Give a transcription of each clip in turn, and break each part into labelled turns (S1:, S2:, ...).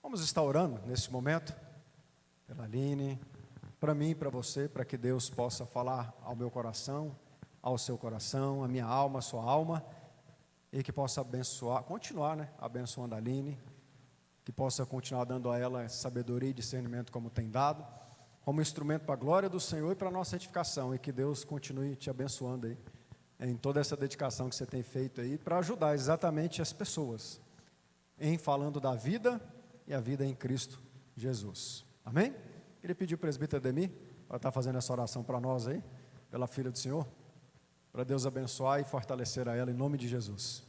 S1: Vamos estar orando nesse momento, pela Aline, para mim e para você, para que Deus possa falar ao meu coração, ao seu coração, à minha alma, à sua alma, e que possa abençoar, continuar, abençoando a Aline, que possa continuar dando a ela sabedoria e discernimento como tem dado, como instrumento para a glória do Senhor e para a nossa edificação, e que Deus continue te abençoando aí, em toda essa dedicação que você tem feito aí, para ajudar exatamente as pessoas, em falando da vida e a vida em Cristo Jesus. Amém? Queria pedir ao presbítero Ademir para estar fazendo essa oração para nós aí, pela filha do Senhor, para Deus abençoar e fortalecer a ela em nome de Jesus.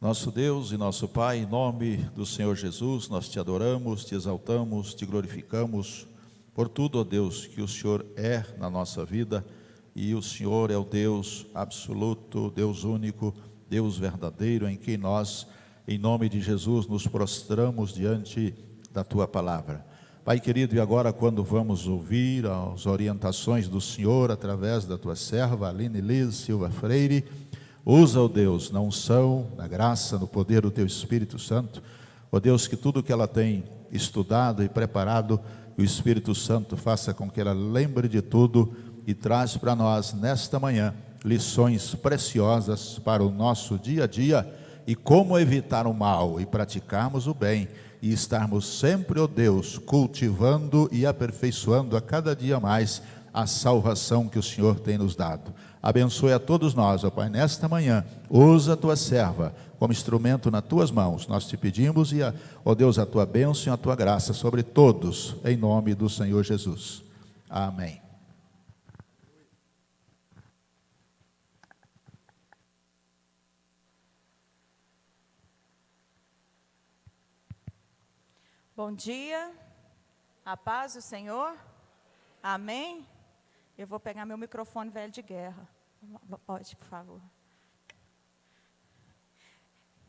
S2: Nosso Deus e nosso Pai, em nome do Senhor Jesus, nós te adoramos, te exaltamos, te glorificamos por tudo, ó Deus, que o Senhor é na nossa vida, e o Senhor é o Deus absoluto, Deus único, Deus verdadeiro, em quem nós, em nome de Jesus, nos prostramos diante da Tua Palavra. Pai querido, e agora quando vamos ouvir as orientações do Senhor, através da Tua serva, Aline Liz Silva Freire, usa, ó Deus, na unção, na graça, no poder do Teu Espírito Santo, ó Deus, que tudo que ela tem estudado e preparado, o Espírito Santo faça com que ela lembre de tudo e traz para nós, nesta manhã, lições preciosas para o nosso dia a dia e como evitar o mal e praticarmos o bem e estarmos sempre, ó Deus, cultivando e aperfeiçoando a cada dia mais a salvação que o Senhor tem nos dado. Abençoe a todos nós, ó Pai, nesta manhã. Usa a Tua serva como instrumento nas Tuas mãos. Nós te pedimos, ó Deus, a Tua bênção e a Tua graça sobre todos, em nome do Senhor Jesus. Amém.
S3: Bom dia, a paz do Senhor, amém? Eu vou pegar meu microfone velho de guerra, pode, por favor.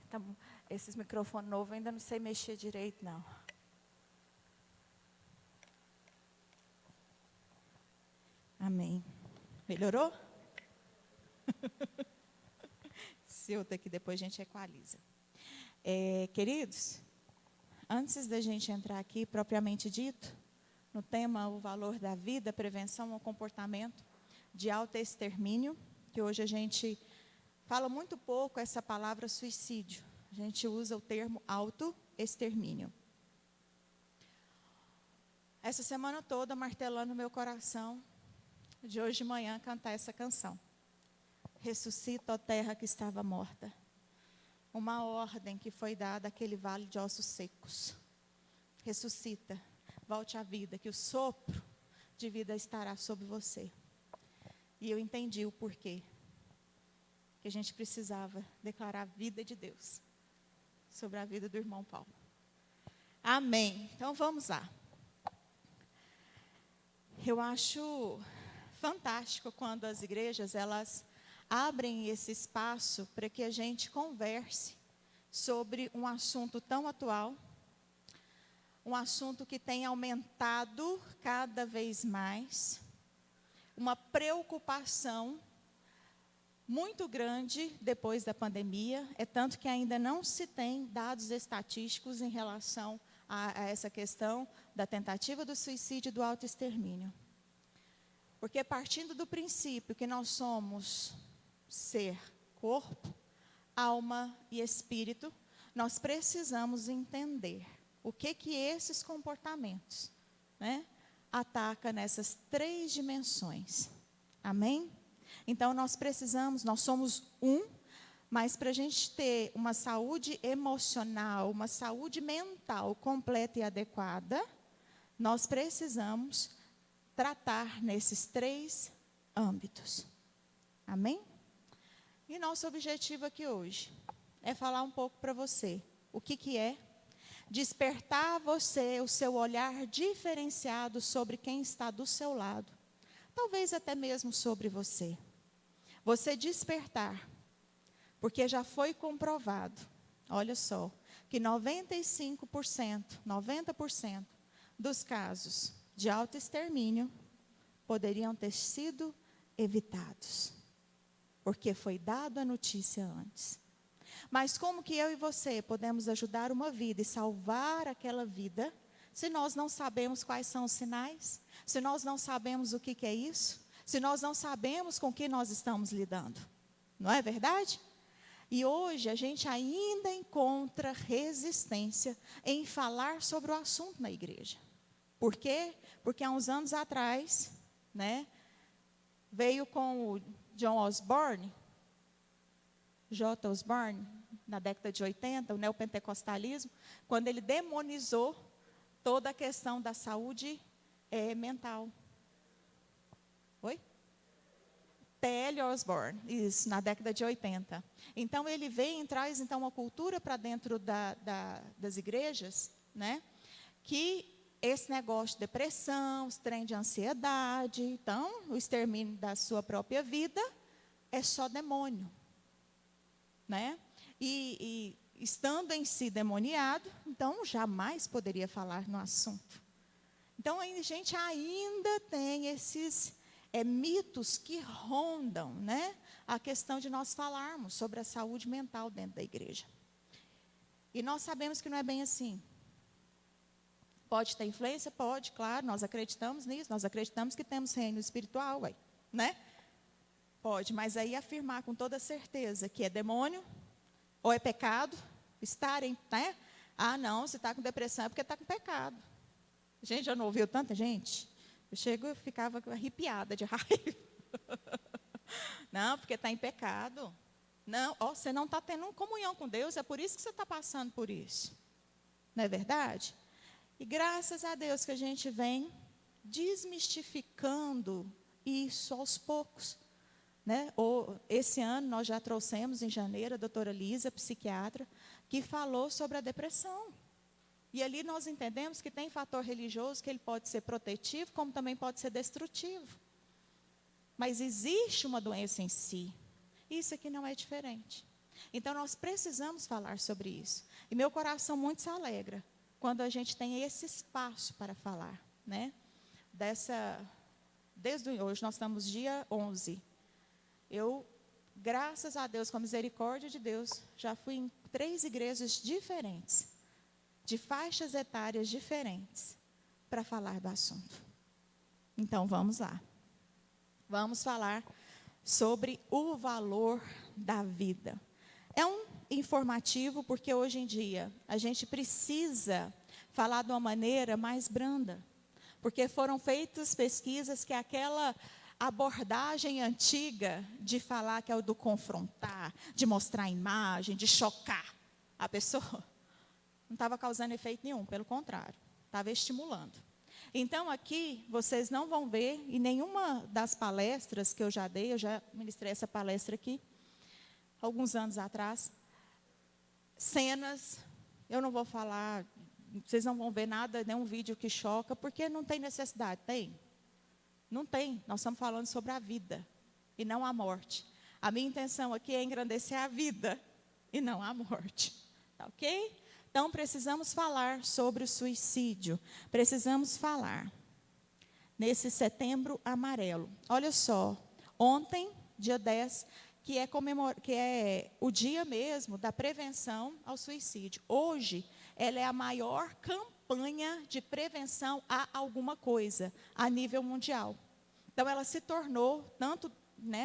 S3: Então, esses microfones novos eu ainda não sei mexer direito, não. Amém. Melhorou? Se eu daqui depois a gente equaliza. Queridos, antes da gente entrar aqui, propriamente dito, no tema o valor da vida, prevenção ao comportamento de autoextermínio, que hoje a gente fala muito pouco essa palavra suicídio, a gente usa o termo autoextermínio. Essa semana toda, martelando meu coração, de hoje de manhã, cantar essa canção. Ressuscita, ó terra que estava morta. Uma ordem que foi dada àquele vale de ossos secos. Ressuscita, volte à vida, que o sopro de vida estará sobre você. E eu entendi o porquê. Que a gente precisava declarar a vida de Deus sobre a vida do irmão Paulo. Amém. Então vamos lá. Eu acho fantástico quando as igrejas, elas abrem esse espaço para que a gente converse sobre um assunto tão atual, um assunto que tem aumentado cada vez mais, uma preocupação muito grande depois da pandemia, é tanto que ainda não se tem dados estatísticos em relação a essa questão da tentativa do suicídio e do autoextermínio. Porque partindo do princípio que nós somos ser, corpo, alma e espírito, nós precisamos entender o que esses comportamentos, atacam nessas 3 dimensões. Amém? Então nós somos mas para a gente ter uma saúde emocional, uma saúde mental completa e adequada, nós precisamos tratar nesses 3 âmbitos. Amém? E nosso objetivo aqui hoje é falar um pouco para você o que é despertar você o seu olhar diferenciado sobre quem está do seu lado, talvez até mesmo sobre você. Você despertar, porque já foi comprovado, olha só, que 90% dos casos de autoextermínio poderiam ter sido evitados, porque foi dada a notícia antes. Mas como que eu e você podemos ajudar uma vida e salvar aquela vida, se nós não sabemos quais são os sinais? Se nós não sabemos o que é isso? Se nós não sabemos com que nós estamos lidando? Não é verdade? E hoje a gente ainda encontra resistência em falar sobre o assunto na igreja. Por quê? Porque há uns anos atrás, né, veio com o John Osborne, J. Osborne, na década de 80, o neopentecostalismo, quando ele demonizou toda a questão da saúde mental. Oi? T.L. Osborne, isso, na década de 80. Então, ele vem e traz, então, uma cultura para dentro das igrejas, né, que esse negócio de depressão, esse trem de ansiedade, então, o extermínio da sua própria vida é só demônio, né? E estando em si demoniado, então, jamais poderia falar no assunto. Então, a gente ainda tem esses mitos que rondam, né, a questão de nós falarmos sobre a saúde mental dentro da igreja. E nós sabemos que não é bem assim. Pode ter influência? Pode, claro, nós acreditamos nisso, nós acreditamos que temos reino espiritual, né? Pode, mas aí afirmar com toda certeza que é demônio, ou é pecado, estarem, né? Ah, não, se está com depressão é porque está com pecado. Gente, já não ouviu tanta gente? Eu ficava arrepiada de raiva. Não, porque está em pecado. Não, você não está tendo comunhão com Deus, é por isso que você está passando por isso. Não é verdade? E graças a Deus que a gente vem desmistificando isso aos poucos. Né? Esse ano nós já trouxemos em janeiro a doutora Lisa, psiquiatra, que falou sobre a depressão. E ali nós entendemos que tem fator religioso, que ele pode ser protetivo, como também pode ser destrutivo. Mas existe uma doença em si. Isso aqui não é diferente. Então, nós precisamos falar sobre isso. E meu coração muito se alegra quando a gente tem esse espaço para falar, né? Desde hoje, nós estamos dia 11. Eu, graças a Deus, com a misericórdia de Deus, já fui em 3 igrejas diferentes, de faixas etárias diferentes, para falar do assunto. Então, vamos lá. Vamos falar sobre o valor da vida. É um informativo, porque hoje em dia a gente precisa falar de uma maneira mais branda, porque foram feitas pesquisas que aquela abordagem antiga de falar que é o do confrontar, de mostrar a imagem, de chocar a pessoa, não estava causando efeito nenhum, pelo contrário, estava estimulando. Então, aqui, vocês não vão ver, em nenhuma das palestras que eu já dei, eu já ministrei essa palestra aqui, alguns anos atrás, cenas, eu não vou falar, vocês não vão ver nada, nenhum vídeo que choca, porque não tem necessidade, tem? Não tem, nós estamos falando sobre a vida, e não a morte. A minha intenção aqui é engrandecer a vida, e não a morte, tá ok? Então, precisamos falar sobre o suicídio. Precisamos falar nesse setembro amarelo. Olha só, ontem, dia 10, que é o dia mesmo da prevenção ao suicídio. Hoje, ela é a maior campanha de prevenção a alguma coisa, a nível mundial. Então, ela se tornou, tanto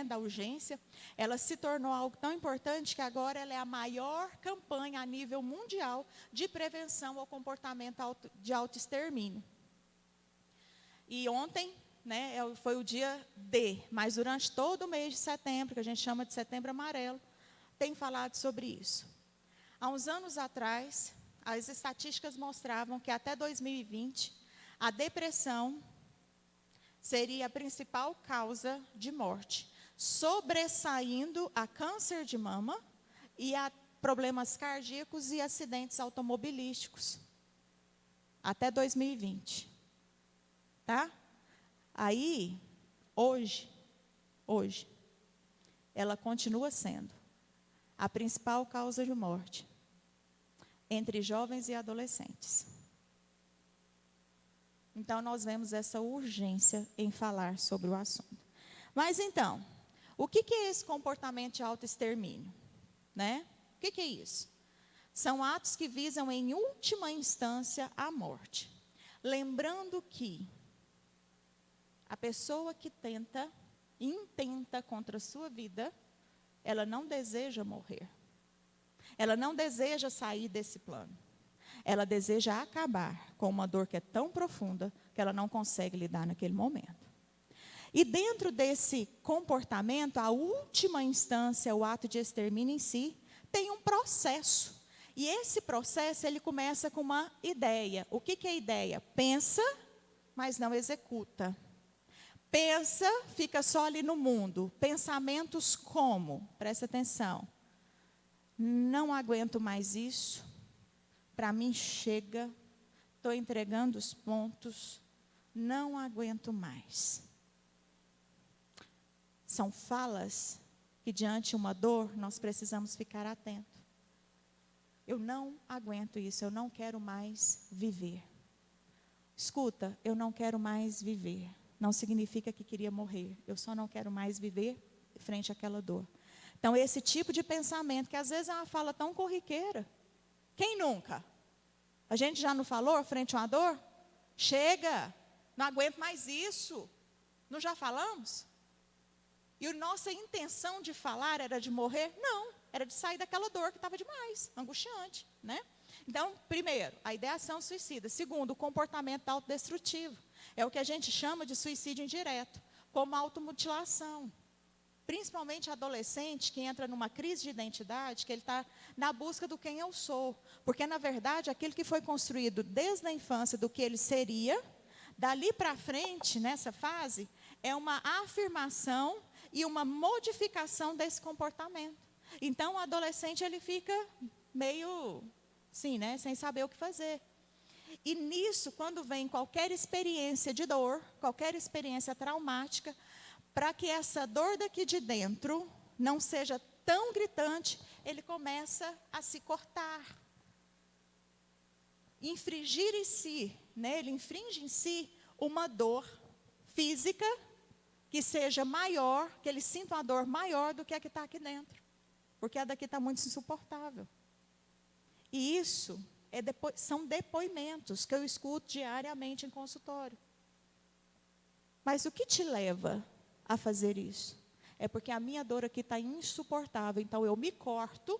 S3: da urgência, ela se tornou algo tão importante que agora ela é a maior campanha a nível mundial de prevenção ao comportamento de autoextermínio. E ontem, foi o dia D, mas durante todo o mês de setembro, que a gente chama de setembro amarelo, tem falado sobre isso. Há uns anos atrás, as estatísticas mostravam que até 2020, a depressão seria a principal causa de morte, sobressaindo a câncer de mama e a problemas cardíacos e acidentes automobilísticos. Até 2020. Tá? Aí, hoje, ela continua sendo a principal causa de morte entre jovens e adolescentes. Então, nós vemos essa urgência em falar sobre o assunto. Mas, então, o que é esse comportamento de autoextermínio? O que é isso? São atos que visam, em última instância, a morte. Lembrando que a pessoa que intenta contra a sua vida, ela não deseja morrer. Ela não deseja sair desse plano. Ela deseja acabar com uma dor que é tão profunda que ela não consegue lidar naquele momento. E dentro desse comportamento, a última instância, o ato de extermínio em si, tem um processo. E esse processo, ele começa com uma ideia. O que é ideia? Pensa, mas não executa. Pensa, fica só ali no mundo. Pensamentos como? Presta atenção. Não aguento mais isso. Para mim chega. Estou entregando os pontos. Não aguento mais. São falas que, diante de uma dor, nós precisamos ficar atentos. Eu não aguento isso, eu não quero mais viver. Escuta, eu não quero mais viver. Não significa que queria morrer. Eu só não quero mais viver frente àquela dor. Então, esse tipo de pensamento, que às vezes é uma fala tão corriqueira. Quem nunca? A gente já não falou frente a uma dor? Chega, não aguento mais isso. Não já falamos? E a nossa intenção de falar era de morrer? Não, era de sair daquela dor que estava demais, angustiante, né? Então, primeiro, a ideação suicida. Segundo, o comportamento autodestrutivo. É o que a gente chama de suicídio indireto, como automutilação. Principalmente adolescente que entra numa crise de identidade, que ele está na busca do quem eu sou. Porque, na verdade, aquilo que foi construído desde a infância do que ele seria, dali para frente, nessa fase, é uma afirmação e uma modificação desse comportamento. Então, o adolescente, ele fica meio, assim, né, sem saber o que fazer. E nisso, quando vem qualquer experiência de dor, qualquer experiência traumática, para que essa dor daqui de dentro não seja tão gritante, ele começa a se cortar. Infringir em si, né, ele infringe em si uma dor física que seja maior, que ele sinta uma dor maior do que a que está aqui dentro. Porque a daqui está muito insuportável. E isso são depoimentos que eu escuto diariamente em consultório. Mas o que te leva a fazer isso? É porque a minha dor aqui está insuportável, então eu me corto,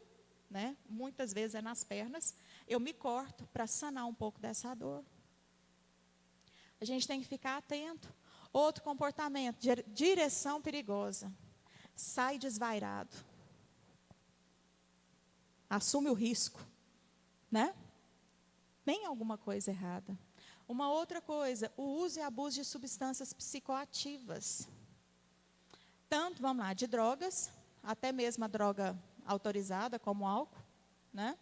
S3: né? Muitas vezes é nas pernas, eu me corto para sanar um pouco dessa dor. A gente tem que ficar atento. Outro comportamento, direção perigosa. Sai desvairado. Assume o risco, né? Tem alguma coisa errada. Uma outra coisa, o uso e abuso de substâncias psicoativas. Tanto, vamos lá, de drogas, até mesmo a droga autorizada, como álcool, né?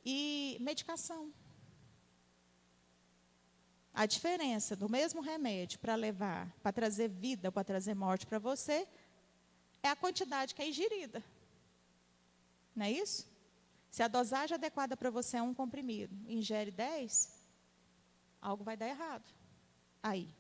S3: E medicação. A diferença do mesmo remédio para trazer vida, para trazer morte para você, é a quantidade que é ingerida. Não é isso? Se a dosagem adequada para você é 1 comprimido, ingere 10, algo vai dar errado. Aí.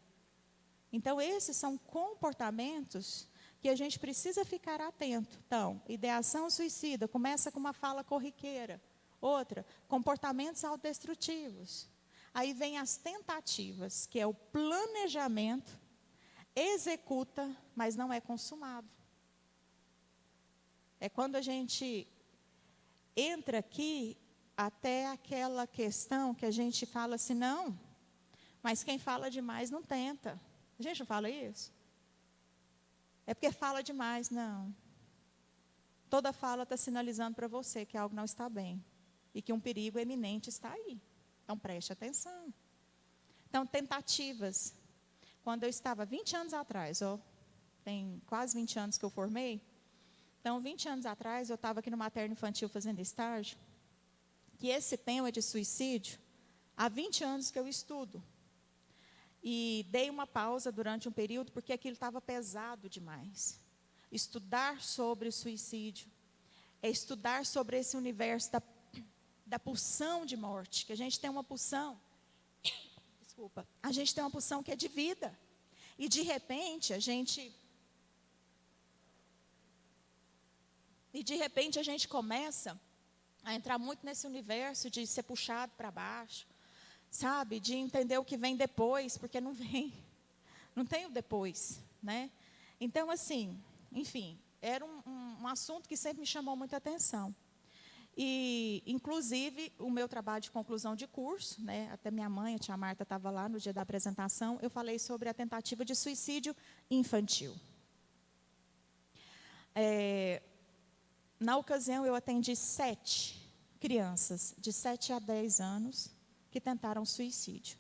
S3: Então, esses são comportamentos que a gente precisa ficar atento. Então, ideação suicida, começa com uma fala corriqueira. Outra, comportamentos autodestrutivos. Aí vem as tentativas, que é o planejamento, executa, mas não é consumado. É quando a gente entra aqui até aquela questão que a gente fala assim, não, mas quem fala demais não tenta. A gente não fala isso? É porque fala demais, não. Toda fala está sinalizando para você que algo não está bem e que um perigo eminente está aí. Então, preste atenção. Então, tentativas. Quando eu estava 20 anos atrás, tem quase 20 anos que eu formei. Então, 20 anos atrás, eu estava aqui no materno infantil fazendo estágio. Que esse tema de suicídio, há 20 anos que eu estudo. E dei uma pausa durante um período, porque aquilo estava pesado demais. Estudar sobre o suicídio é estudar sobre esse universo da pulsão de morte, que a gente tem uma pulsão, a gente tem uma pulsão que é de vida, e de repente a gente começa a entrar muito nesse universo de ser puxado para baixo, sabe? De entender o que vem depois, porque não vem, não tem o depois, né? Então, assim, enfim, era um assunto que sempre me chamou muita atenção. E, inclusive, o meu trabalho de conclusão de curso, né, até minha mãe, a tia Marta, estava lá no dia da apresentação, eu falei sobre a tentativa de suicídio infantil. Na ocasião, eu atendi 7 crianças, de 7 a 10 anos, que tentaram suicídio.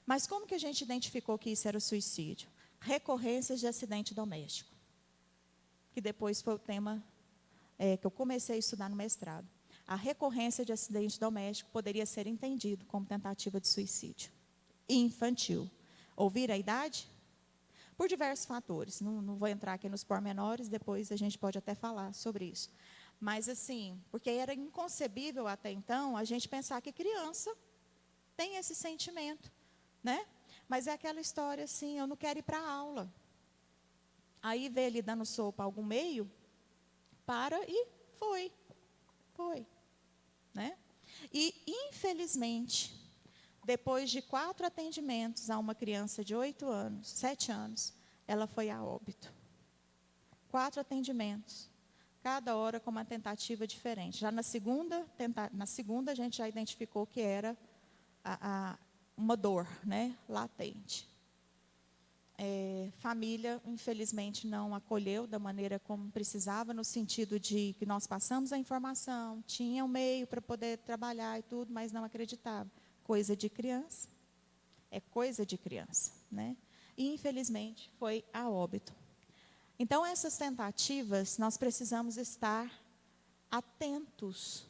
S3: Mas como que a gente identificou que isso era o suicídio? Recorrências de acidente doméstico, que depois foi o tema que eu comecei a estudar no mestrado. A recorrência de acidente doméstico poderia ser entendido como tentativa de suicídio infantil. Ouvir a idade? Por diversos fatores. Não vou entrar aqui nos pormenores, depois a gente pode até falar sobre isso. Mas, assim, porque era inconcebível até então a gente pensar que criança tem esse sentimento, né? Mas é aquela história assim, eu não quero ir para a aula. Aí vê ele dando sopa a algum meio, para e foi, né? E, infelizmente, depois de 4 atendimentos a uma criança de 7 anos, ela foi a óbito. 4 atendimentos, cada hora com uma tentativa diferente. Já na segunda a gente já identificou que era uma dor, né, latente. Família, infelizmente, não acolheu da maneira como precisava, no sentido de que nós passamos a informação, tinha um meio para poder trabalhar e tudo, mas não acreditava. Coisa de criança, é coisa de criança, né? E, infelizmente, foi a óbito. Então, essas tentativas, nós precisamos estar atentos,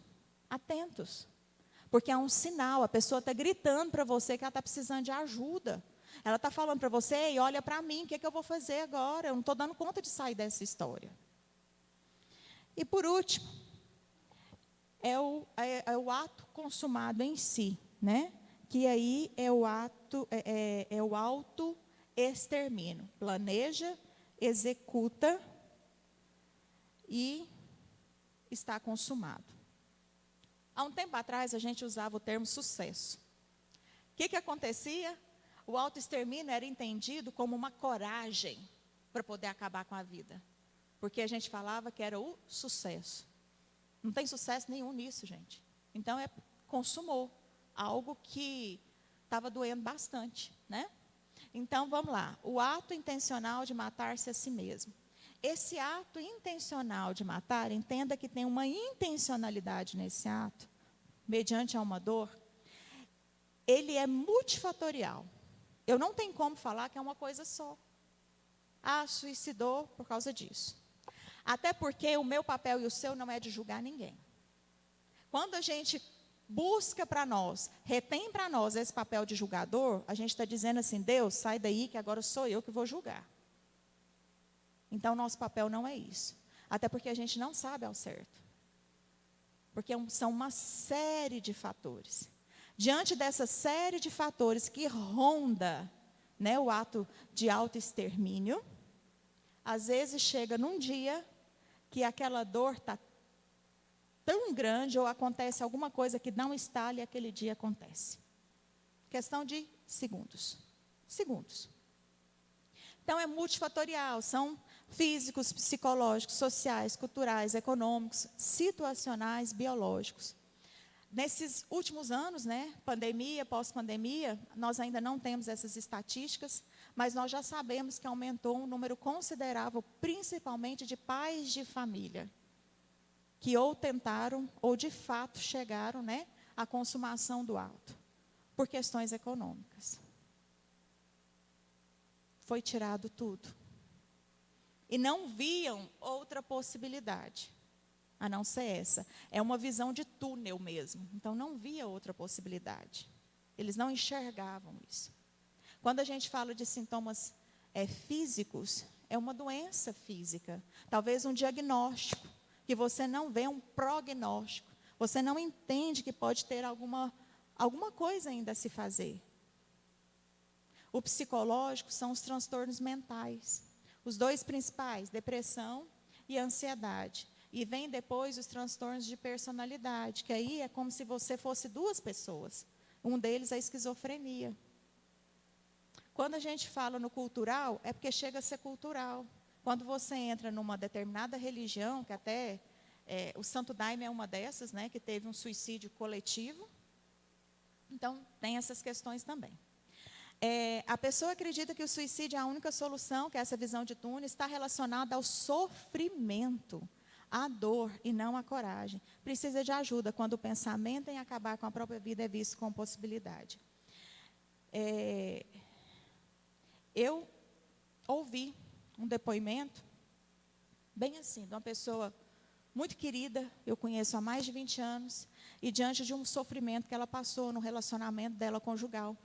S3: porque é um sinal, a pessoa está gritando para você que ela está precisando de ajuda. Ela está falando para você, ei, olha para mim, o que é que eu vou fazer agora? Eu não estou dando conta de sair dessa história. E, por último, é o ato consumado em si, né? Que aí é o autoextermínio. Planeja, executa e está consumado. Há um tempo atrás, a gente usava o termo sucesso. O que acontecia? O autoextermínio era entendido como uma coragem para poder acabar com a vida. Porque a gente falava que era o sucesso. Não tem sucesso nenhum nisso, gente. Então, consumou algo que estava doendo bastante, né? Então, vamos lá. O ato intencional de matar-se a si mesmo. Esse ato intencional de matar, entenda que tem uma intencionalidade nesse ato, mediante a uma dor, ele é multifatorial. Eu não tenho como falar que é uma coisa só. Suicidou por causa disso. Até porque o meu papel e o seu não é de julgar ninguém. Quando a gente busca para nós, retém para nós esse papel de julgador, a gente está dizendo assim, Deus, sai daí que agora sou eu que vou julgar. Então, nosso papel não é isso. Até porque a gente não sabe ao certo. Porque são uma série de fatores. Diante dessa série de fatores que ronda, né, o ato de autoextermínio, às vezes chega num dia que aquela dor está tão grande ou acontece alguma coisa que não está ali, aquele dia acontece. Questão de segundos. Então, é multifatorial, são físicos, psicológicos, sociais, culturais, econômicos, situacionais, biológicos. Nesses últimos anos, né, pandemia, pós-pandemia, nós ainda não temos essas estatísticas, mas nós já sabemos que aumentou um número considerável, principalmente de pais de família, que ou tentaram, ou de fato chegaram, né, à consumação do ato, por questões econômicas. Foi tirado tudo. E não viam outra possibilidade, a não ser essa. É uma visão de túnel mesmo. Então, não via outra possibilidade. Eles não enxergavam isso. Quando a gente fala de sintomas físicos, é uma doença física. Talvez um diagnóstico, que você não vê um prognóstico. Você não entende que pode ter alguma coisa ainda a se fazer. O psicológico são os transtornos mentais. Os 2 principais, depressão e ansiedade. E vem depois os transtornos de personalidade, que aí é como se você fosse duas pessoas. Um deles é a esquizofrenia. Quando a gente fala no cultural, é porque chega a ser cultural. Quando você entra numa determinada religião, que até o Santo Daime é uma dessas, né, que teve um suicídio coletivo. Então, tem essas questões também. A pessoa acredita que o suicídio é a única solução, que essa visão de túnel está relacionada ao sofrimento, à dor e não à coragem. Precisa de ajuda quando o pensamento em acabar com a própria vida é visto como possibilidade. Eu ouvi um depoimento, bem assim, de uma pessoa muito querida, eu conheço há mais de 20 anos, e diante de um sofrimento que ela passou no relacionamento dela conjugal,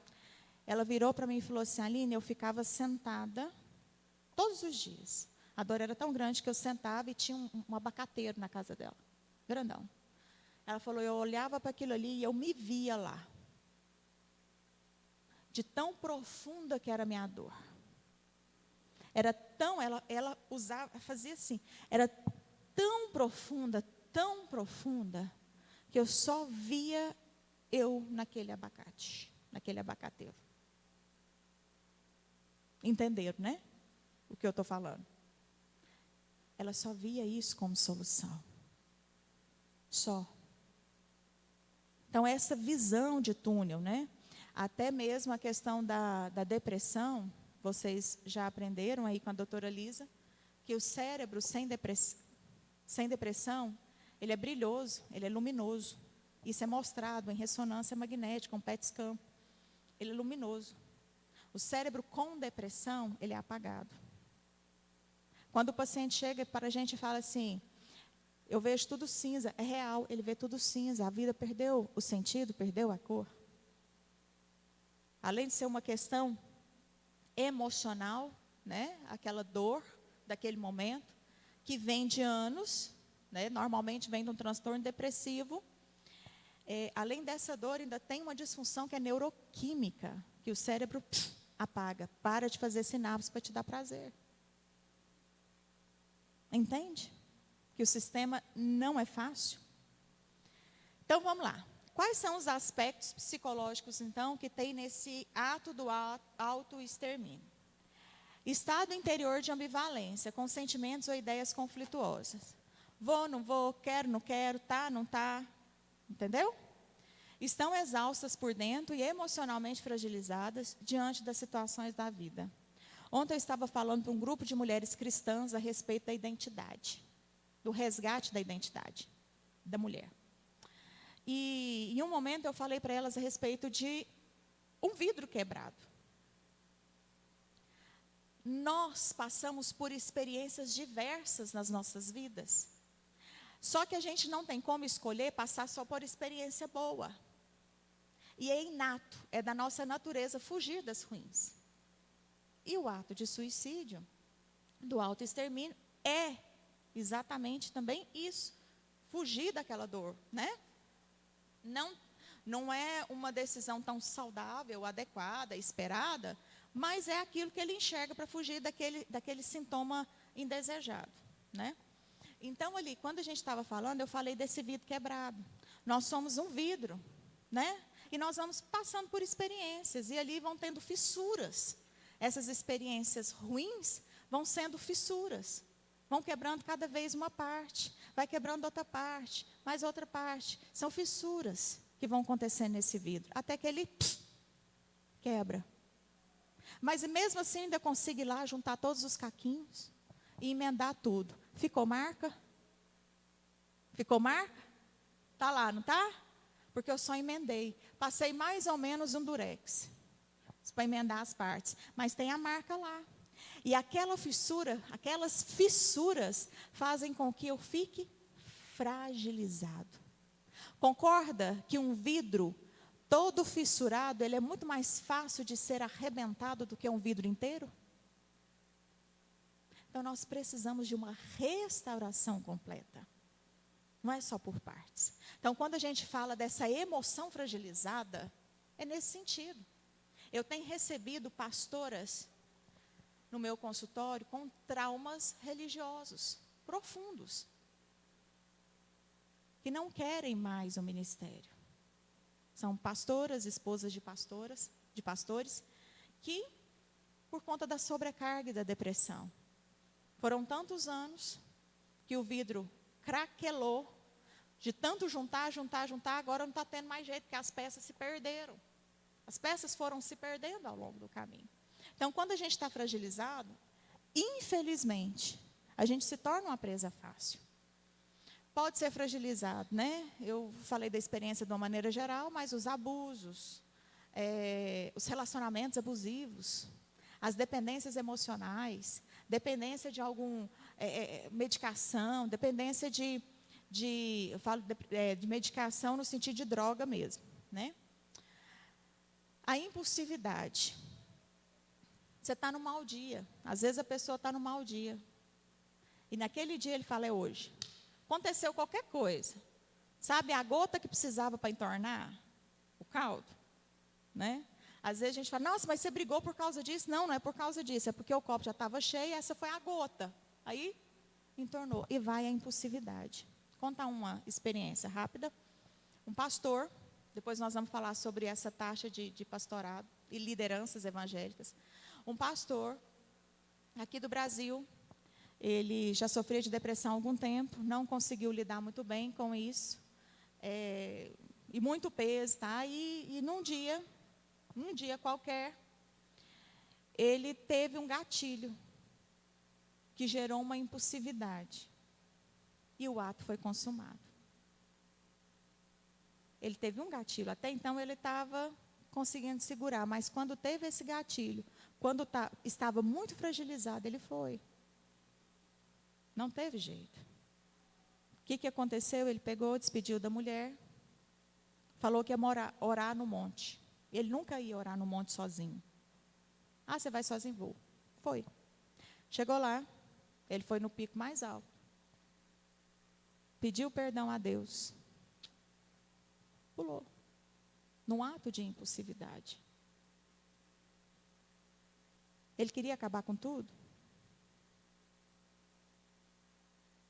S3: ela virou para mim e falou assim: Aline, eu ficava sentada todos os dias. A dor era tão grande que eu sentava e tinha um abacateiro na casa dela, grandão. Ela falou, eu olhava para aquilo ali e eu me via lá. De tão profunda que era a minha dor. Era tão, ela fazia assim, era tão profunda, que eu só via eu naquele abacate, naquele abacateiro. Entenderam, né? O que eu estou falando. Ela só via isso como solução. Só. Então, essa visão de túnel, né? Até mesmo a questão da depressão, vocês já aprenderam aí com a doutora Lisa, que o cérebro sem depressão, ele é brilhoso, ele é luminoso. Isso é mostrado em ressonância magnética, um PET scan. Ele é luminoso. O cérebro com depressão, ele é apagado. Quando o paciente chega para a gente e fala assim, eu vejo tudo cinza, é real, ele vê tudo cinza, a vida perdeu o sentido, perdeu a cor. Além de ser uma questão emocional, né, aquela dor daquele momento, que vem de anos, né, normalmente vem de um transtorno depressivo, além dessa dor ainda tem uma disfunção que é neuroquímica, que o cérebro apaga, para de fazer sinapses para te dar prazer. Entende? Que o sistema não é fácil. Então, vamos lá. Quais são os aspectos psicológicos, então, que tem nesse ato do autoextermínio? Estado interior de ambivalência, com sentimentos ou ideias conflituosas. Vou, não vou, quero, não quero, tá, não tá. Entendeu? Estão exaustas por dentro e emocionalmente fragilizadas diante das situações da vida. Ontem eu estava falando para um grupo de mulheres cristãs a respeito da identidade, do resgate da identidade da mulher. E em um momento eu falei para elas a respeito de um vidro quebrado. Nós passamos por experiências diversas nas nossas vidas. Só que a gente não tem como escolher passar só por experiência boa. E é inato, é da nossa natureza fugir das ruins. E o ato de suicídio, do autoextermínio, é exatamente também isso. Fugir daquela dor, né? Não é uma decisão tão saudável, adequada, esperada, mas é aquilo que ele enxerga para fugir daquele sintoma indesejado, né? Então, ali, quando a gente estava falando, eu falei desse vidro quebrado. Nós somos um vidro, né? E nós vamos passando por experiências, e ali vão tendo fissuras. Essas experiências ruins vão sendo fissuras. Vão quebrando cada vez uma parte, vai quebrando outra parte, mais outra parte. São fissuras que vão acontecendo nesse vidro, até que ele quebra. Mas mesmo assim ainda consigo ir lá juntar todos os caquinhos e emendar tudo. Ficou marca? Ficou marca? Está lá, não está? Porque eu só emendei. Passei mais ou menos um durex para emendar as partes. Mas tem a marca lá. E aquela fissura, aquelas fissuras fazem com que eu fique fragilizado. Concorda que um vidro todo fissurado, ele é muito mais fácil de ser arrebentado do que um vidro inteiro? Então, nós precisamos de uma restauração completa. Não é só por partes. Então, quando a gente fala dessa emoção fragilizada, é nesse sentido. Eu tenho recebido pastoras no meu consultório com traumas religiosos profundos. que não querem mais o ministério. São pastoras, esposas de pastores, que, por conta da sobrecarga e da depressão, foram tantos anos que o vidro craquelou, de tanto juntar, agora não está tendo mais jeito, porque as peças se perderam. As peças foram se perdendo ao longo do caminho. Então, quando a gente está fragilizado, infelizmente, a gente se torna uma presa fácil. Pode ser fragilizado, né? Eu falei da experiência de uma maneira geral, mas os abusos, os relacionamentos abusivos, as dependências emocionais, dependência de alguma medicação, dependência eu falo de medicação no sentido de droga mesmo, né? A impulsividade. Você está no mau dia. Às vezes a pessoa está no mau dia. E naquele dia ele fala, é hoje. Aconteceu qualquer coisa. Sabe a gota que precisava para entornar o caldo? Né? Às vezes a gente fala, nossa, mas você brigou por causa disso? Não, não é por causa disso. É porque o copo já estava cheio e essa foi a gota. Aí, entornou. E vai a impulsividade. Vou contar uma experiência rápida. Um pastor, depois nós vamos falar sobre essa taxa de pastorado e lideranças evangélicas. Um pastor aqui do Brasil, ele já sofria de depressão há algum tempo, não conseguiu lidar muito bem com isso, e muito peso, tá? E num dia qualquer, ele teve um gatilho que gerou uma impulsividade, e o ato foi consumado. Ele teve um gatilho, até então ele estava conseguindo segurar, mas quando teve esse gatilho, quando estava muito fragilizado, ele foi. Não teve jeito. O que aconteceu? Ele pegou, despediu da mulher, falou que ia orar no monte. Ele nunca ia orar no monte sozinho. Ah, você vai sozinho? Vou. Foi. Chegou lá, ele foi no pico mais alto. Pediu perdão a Deus. Pulou. Num ato de impulsividade. Ele queria acabar com tudo?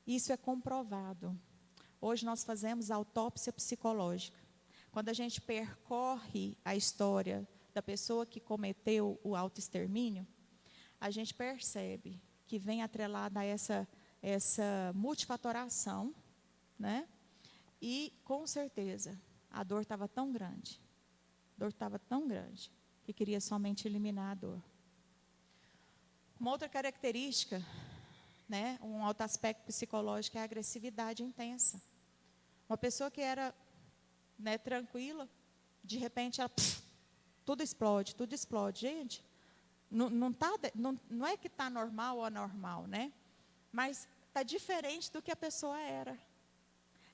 S3: Isso é comprovado. Hoje nós fazemos autópsia psicológica. Quando a gente percorre a história da pessoa que cometeu o autoextermínio, a gente percebe que vem atrelada a essa multifatoração, né? E, com certeza, a dor estava tão grande, que queria somente eliminar a dor. Uma outra característica, né, um outro aspecto psicológico é a agressividade intensa. Uma pessoa que era, né, tranquila, de repente ela, tudo explode. Gente, não é que está normal ou anormal, né? Mas está diferente do que a pessoa era.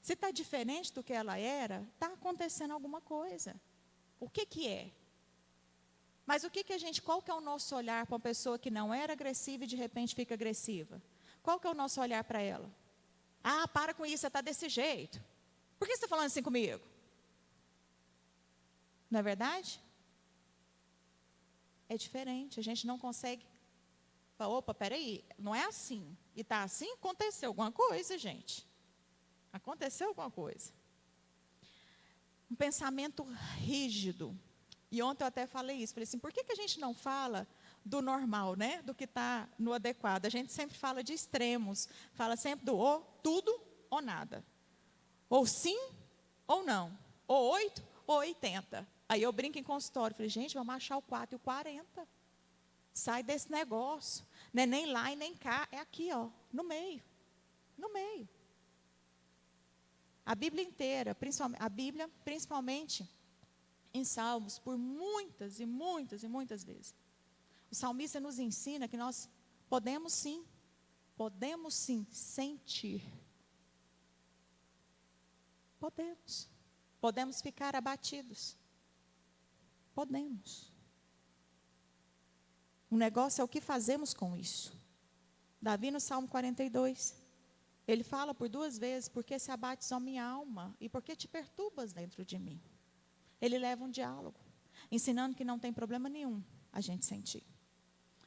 S3: Se está diferente do que ela era, está acontecendo alguma coisa. O que é? Mas qual que é o nosso olhar para uma pessoa que não era agressiva e de repente fica agressiva? Qual que é o nosso olhar para ela? Ah, para com isso, você está desse jeito. Por que você está falando assim comigo? Não é verdade? É diferente, a gente não consegue. Opa, peraí, não é assim. E está assim, aconteceu alguma coisa, gente. Aconteceu alguma coisa. Um pensamento rígido. E ontem eu até falei isso, falei assim, por que a gente não fala do normal, né? Do que está no adequado? A gente sempre fala de extremos, fala sempre do ou tudo ou nada. Ou sim ou não. Ou 8 ou 80. Aí eu brinco em consultório, falei, gente, vamos achar o 4 e o 40. Sai desse negócio. Não é nem lá e nem cá, é aqui, ó, no meio. No meio. A Bíblia inteira, principalmente em Salmos, por muitas e muitas vezes. O salmista nos ensina que nós podemos sim sentir. Podemos ficar abatidos. Podemos. O negócio é o que fazemos com isso. Davi no Salmo 42, ele fala por 2 vezes, porque se abates a minha alma e porque te perturbas dentro de mim. Ele leva um diálogo, ensinando que não tem problema nenhum a gente sentir.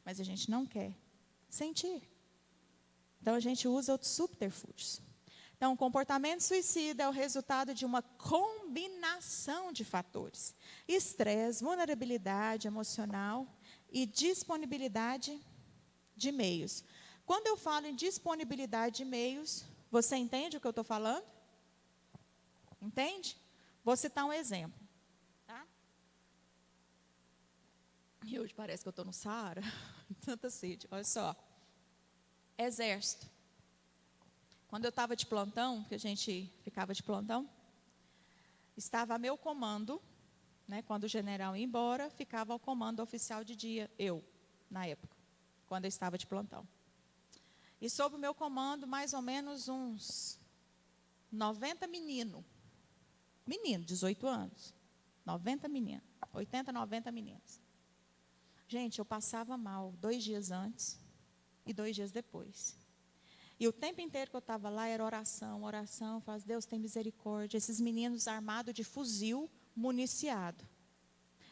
S3: Mas a gente não quer sentir. Então a gente usa outros subterfúgios. Então, o comportamento suicida é o resultado de uma combinação de fatores: estresse, vulnerabilidade emocional e disponibilidade de meios. Quando eu falo em disponibilidade de meios, você entende o que eu estou falando? Entende? Vou citar um exemplo. Tá? E hoje parece que eu estou no Saara, tanta sede. Olha só. Exército. Quando eu estava de plantão, que a gente ficava de plantão, estava a meu comando, né, quando o general ia embora, ficava ao comando oficial de dia, eu, na época, quando eu estava de plantão. E sob o meu comando, mais ou menos uns 90 meninos. Menino, 18 anos. 90 meninos. 80, 90 meninos. Gente, eu passava mal 2 dias antes e 2 dias depois. E o tempo inteiro que eu estava lá era oração, oração. Faz, Deus tem misericórdia. Esses meninos armados de fuzil municiado.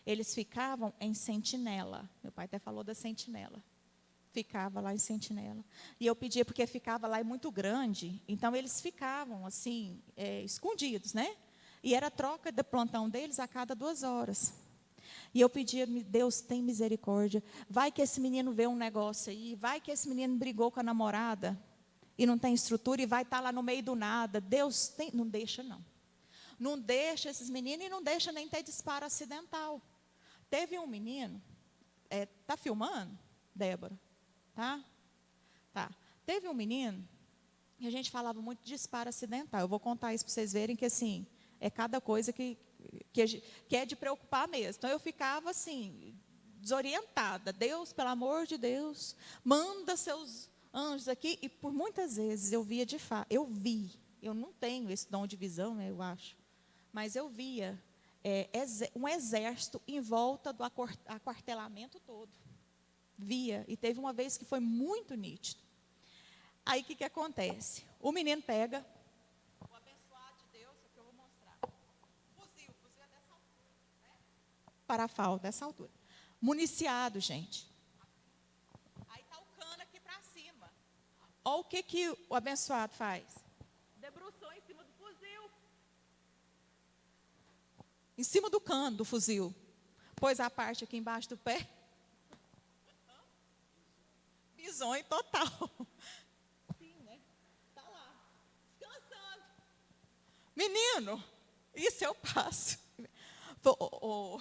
S3: Eles ficavam em sentinela. Meu pai até falou da sentinela. Ficava lá em sentinela. E eu pedia, porque ficava lá muito grande, então eles ficavam assim, escondidos, né? E era troca de plantão deles a cada 2 horas. E eu pedia, Deus tem misericórdia. Vai que esse menino vê um negócio aí, vai que esse menino brigou com a namorada e não tem estrutura e vai estar lá no meio do nada. Deus tem, não deixa não. Não deixa esses meninos e não deixa nem ter disparo acidental. Teve um menino, tá filmando, Débora? Tá. Teve um menino, e a gente falava muito de disparo acidental. Eu vou contar isso para vocês verem que, assim, é cada coisa que é de preocupar mesmo. Então, eu ficava, assim, desorientada. Deus, pelo amor de Deus, manda seus anjos aqui. E, por muitas vezes, eu via de fato, eu não tenho esse dom de visão, né, eu acho, mas eu via um exército em volta do aquartelamento todo. Via, e teve uma vez que foi muito nítido. Aí o que acontece? O menino pega, o abençoado de Deus, é que eu vou mostrar. Fuzil é dessa altura, né? Parafal, dessa altura. Municiado, gente. Aí está o cano aqui para cima. Olha o que o abençoado faz. Debruçou em cima do fuzil. Em cima do cano do fuzil. Pôs a parte aqui embaixo do pé. Bisonho total. Sim, né? Tá lá, descansando. Menino, isso eu passo. O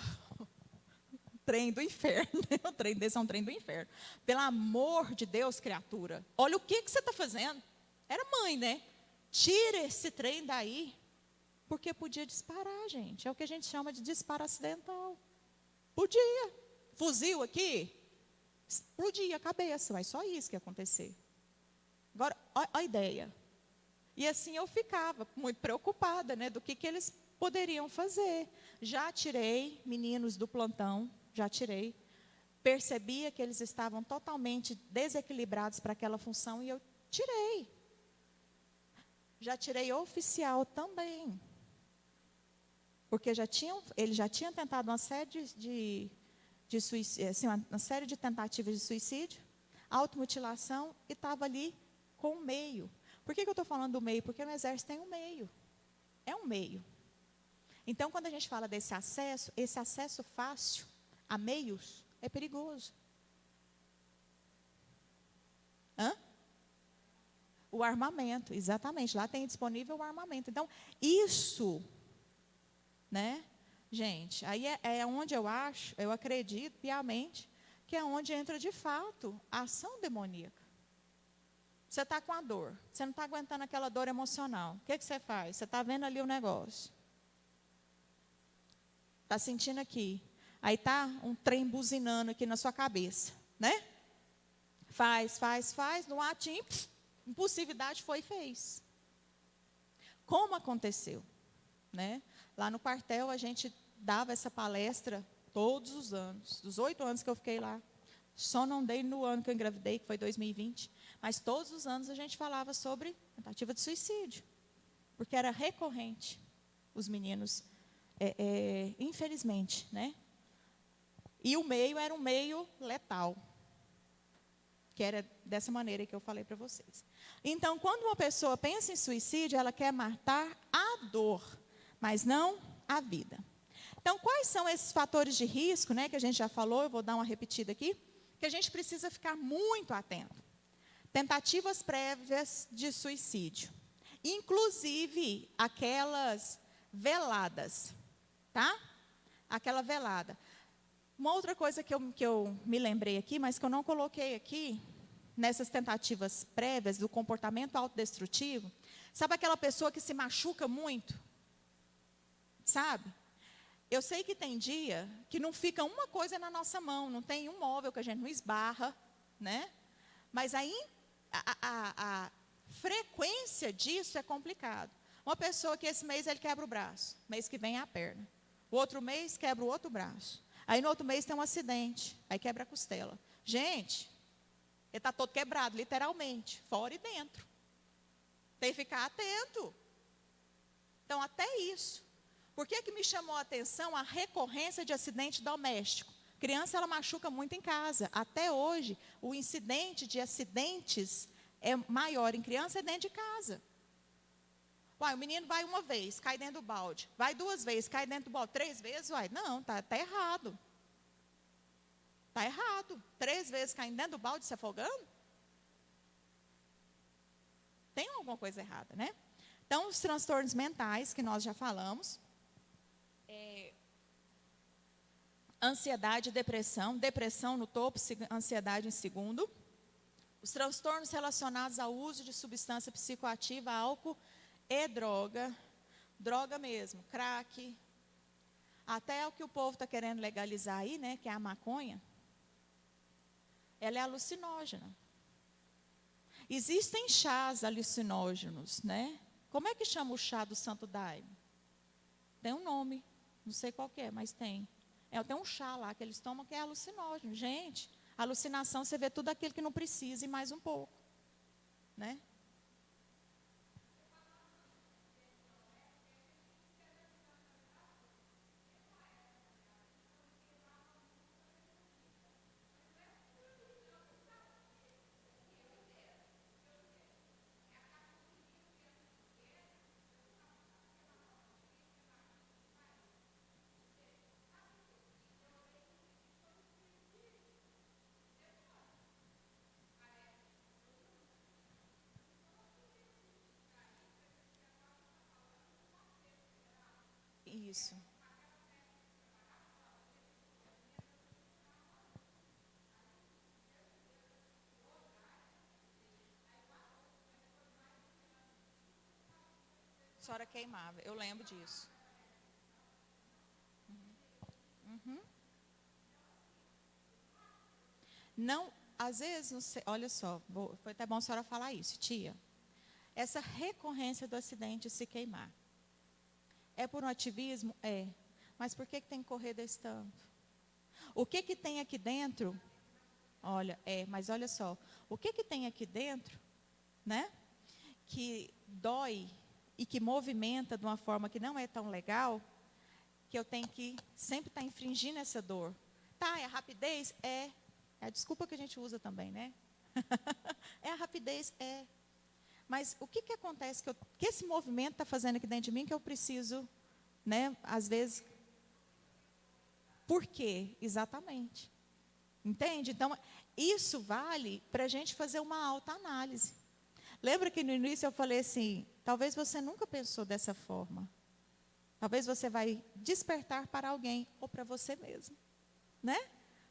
S3: trem do inferno. O trem desse é um trem do inferno. Pelo amor de Deus, criatura. Olha o que você está fazendo. Era mãe, né? Tira esse trem daí. Porque podia disparar, gente. É o que a gente chama de disparo acidental. Podia. Fuzil aqui. Explodia a cabeça, mas só isso que ia acontecer. Agora, olha a ideia. E assim eu ficava muito preocupada, né, do que eles poderiam fazer. Já tirei meninos do plantão, já tirei. Percebia que eles estavam totalmente desequilibrados para aquela função e eu tirei. Já tirei oficial também. Porque eles já tinham tentado uma série de suicídio, assim, uma série de tentativas de suicídio, automutilação, e estava ali com o meio. Por que eu estou falando do meio? Porque no exército tem um meio. É um meio. Então, quando a gente fala desse acesso, esse acesso fácil a meios é perigoso. O armamento, exatamente. Lá tem disponível o armamento. Então, isso, né? Gente, aí é onde eu acredito piamente, que é onde entra de fato a ação demoníaca. Você está com a dor, você não está aguentando aquela dor emocional. O que você faz? Você está vendo ali o negócio. Está sentindo aqui. Aí está um trem buzinando aqui na sua cabeça, né? Faz, no atinho, impulsividade foi e fez. Como aconteceu? Né? Lá no quartel, a gente dava essa palestra todos os anos. Dos 8 anos que eu fiquei lá. Só não dei no ano que eu engravidei, que foi 2020. Mas todos os anos a gente falava sobre tentativa de suicídio. Porque era recorrente. Os meninos, infelizmente, né? E o meio era um meio letal. Que era dessa maneira que eu falei para vocês. Então, quando uma pessoa pensa em suicídio, ela quer matar a dor, mas não a vida. Então, quais são esses fatores de risco, né, que a gente já falou, eu vou dar uma repetida aqui, que a gente precisa ficar muito atento. Tentativas prévias de suicídio, inclusive aquelas veladas, tá? Aquela velada. Uma outra coisa que eu me lembrei aqui, mas que eu não coloquei aqui, nessas tentativas prévias do comportamento autodestrutivo, sabe aquela pessoa que se machuca muito? Sabe? Eu sei que tem dia que não fica uma coisa na nossa mão, não tem um móvel que a gente não esbarra, né? Mas aí a frequência disso é complicado. Uma pessoa que esse mês ele quebra o braço, mês que vem é a perna. O outro mês quebra o outro braço. Aí no outro mês tem um acidente, aí quebra a costela. Gente, ele está todo quebrado, literalmente, fora e dentro. Tem que ficar atento. Então, até isso. Por que me chamou a atenção a recorrência de acidente doméstico? Criança, ela machuca muito em casa. Até hoje, o incidente de acidentes é maior em criança, é dentro de casa. Uai, o menino vai uma vez, cai dentro do balde. Vai 2 vezes, cai dentro do balde. 3 vezes, uai, não, tá errado. Está errado. 3 vezes caindo dentro do balde se afogando? Tem alguma coisa errada, né? Então, os transtornos mentais, que nós já falamos. Ansiedade e depressão. Depressão no topo, ansiedade em segundo. Os transtornos relacionados ao uso de substância psicoativa, álcool e droga. Droga mesmo, crack. Até o que o povo está querendo legalizar aí, né? Que é a maconha. Ela é alucinógena. Existem chás alucinógenos, né? Como é que chama o chá do Santo Daime? Tem um nome, não sei qual que é, mas tem. Tem um chá lá que eles tomam que é alucinógeno. Gente, alucinação, você vê tudo aquilo que não precisa e mais um pouco, né? Isso. A senhora queimava, eu lembro disso. Uhum. Não, às vezes, não sei, olha só, foi até bom a senhora falar isso, tia. Essa recorrência do acidente se queimar. É por um ativismo? É. Mas por que tem que correr desse tanto? O que tem aqui dentro? Olha, mas olha só. O que tem aqui dentro, né? Que dói e que movimenta de uma forma que não é tão legal, que eu tenho que sempre estar infringindo essa dor. Tá, é a rapidez? É a desculpa que a gente usa também, né? É a rapidez? É. Mas o que acontece que esse movimento está fazendo aqui dentro de mim que eu preciso, né, às vezes... Por quê? Exatamente. Entende? Então, isso vale para a gente fazer uma autoanálise. Lembra que no início eu falei assim, talvez você nunca pensou dessa forma. Talvez você vai despertar para alguém ou para você mesmo. Né?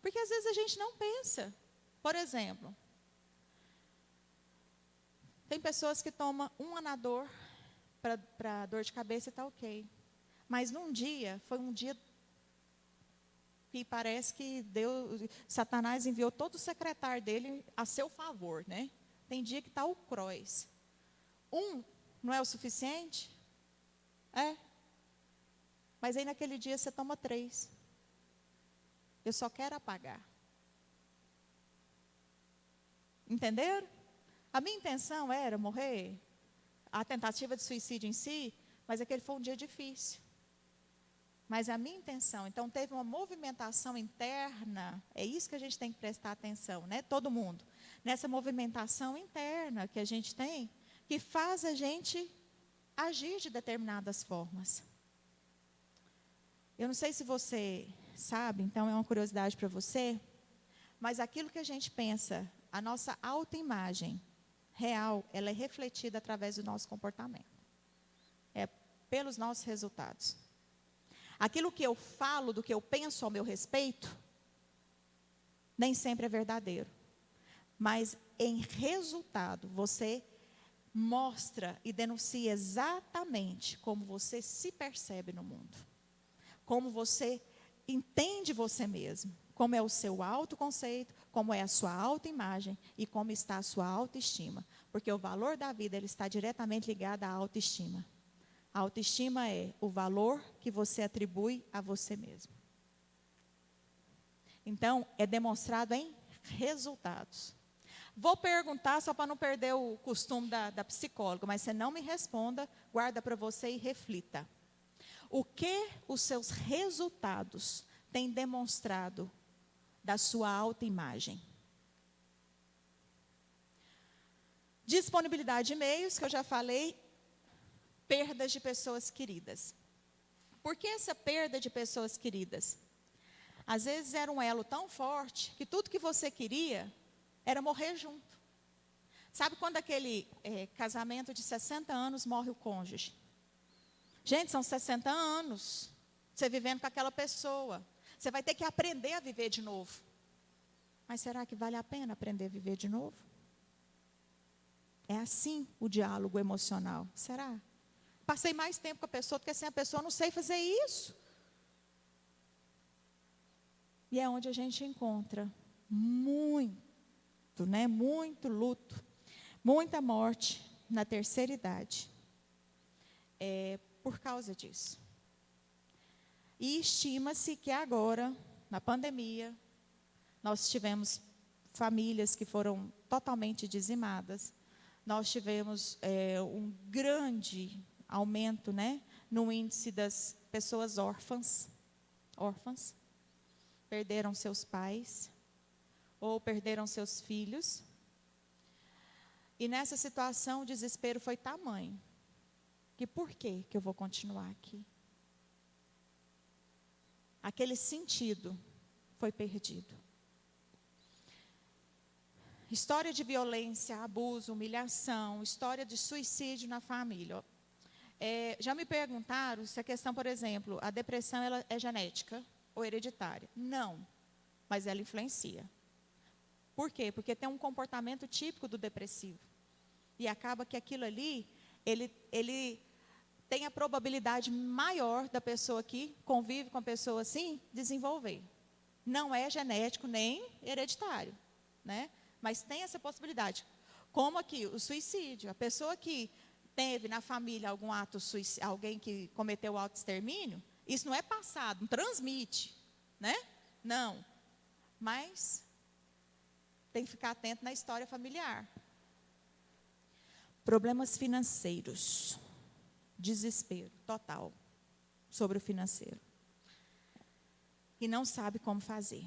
S3: Porque às vezes a gente não pensa. Por exemplo, tem pessoas que tomam um Anador para dor de cabeça e está ok. Mas num dia, foi um dia que parece que Satanás enviou todo o secretário dele a seu favor, né? Tem dia que está o cross. Não é o suficiente? É. Mas aí naquele dia você toma 3. Eu só quero apagar. Entenderam? A minha intenção era morrer, a tentativa de suicídio em si, mas aquele foi um dia difícil. Mas a minha intenção, então teve uma movimentação interna, é isso que a gente tem que prestar atenção, né? Todo mundo. nessa movimentação interna que a gente tem, que faz a gente agir de determinadas formas. Eu não sei se você sabe, então é uma curiosidade para você, mas aquilo que a gente pensa, a nossa autoimagem real, ela é refletida através do nosso comportamento. É pelos nossos resultados. Aquilo que eu falo, do que eu penso ao meu respeito, nem sempre é verdadeiro. Mas em resultado, você mostra e denuncia exatamente como você se percebe no mundo. Como você entende você mesmo. Como é o seu autoconceito, como é a sua autoimagem e como está a sua autoestima. Porque o valor da vida ele está diretamente ligado à autoestima. A autoestima é o valor que você atribui a você mesmo. Então, é demonstrado em resultados. Vou perguntar, só para não perder o costume da psicóloga, mas você não me responda, guarda para você e reflita. O que os seus resultados têm demonstrado da sua autoimagem? Disponibilidade de meios, que eu já falei, perdas de pessoas queridas. Por que essa perda de pessoas queridas? Às vezes era um elo tão forte que tudo que você queria era morrer junto. Sabe quando aquele casamento de 60 anos morre o cônjuge? Gente, são 60 anos você vivendo com aquela pessoa. Você vai ter que aprender a viver de novo. Mas será que vale a pena aprender a viver de novo? É assim o diálogo emocional. Será? Passei mais tempo com a pessoa do que sem a pessoa, não sei fazer isso. E é onde a gente encontra muito luto, muita morte na terceira idade. Por causa disso. E estima-se que agora, na pandemia, nós tivemos famílias que foram totalmente dizimadas. Nós tivemos um grande aumento, no índice das pessoas órfãs, perderam seus pais, ou perderam seus filhos. E nessa situação, o desespero foi tamanho, que por que eu vou continuar aqui? Aquele sentido foi perdido. História de violência, abuso, humilhação, história de suicídio na família. Já me perguntaram se a questão, por exemplo, a depressão ela é genética ou hereditária. Não, mas ela influencia. Por quê? Porque tem um comportamento típico do depressivo. E acaba que aquilo ali, ele tem a probabilidade maior da pessoa que convive com a pessoa assim, desenvolver. Não é genético nem hereditário, Mas tem essa possibilidade. Como aqui, o suicídio. A pessoa que teve na família algum ato suicídio, alguém que cometeu autoextermínio, isso não é passado, não transmite, Não. Mas tem que ficar atento na história familiar. Problemas financeiros. Desespero total sobre o financeiro. E não sabe como fazer.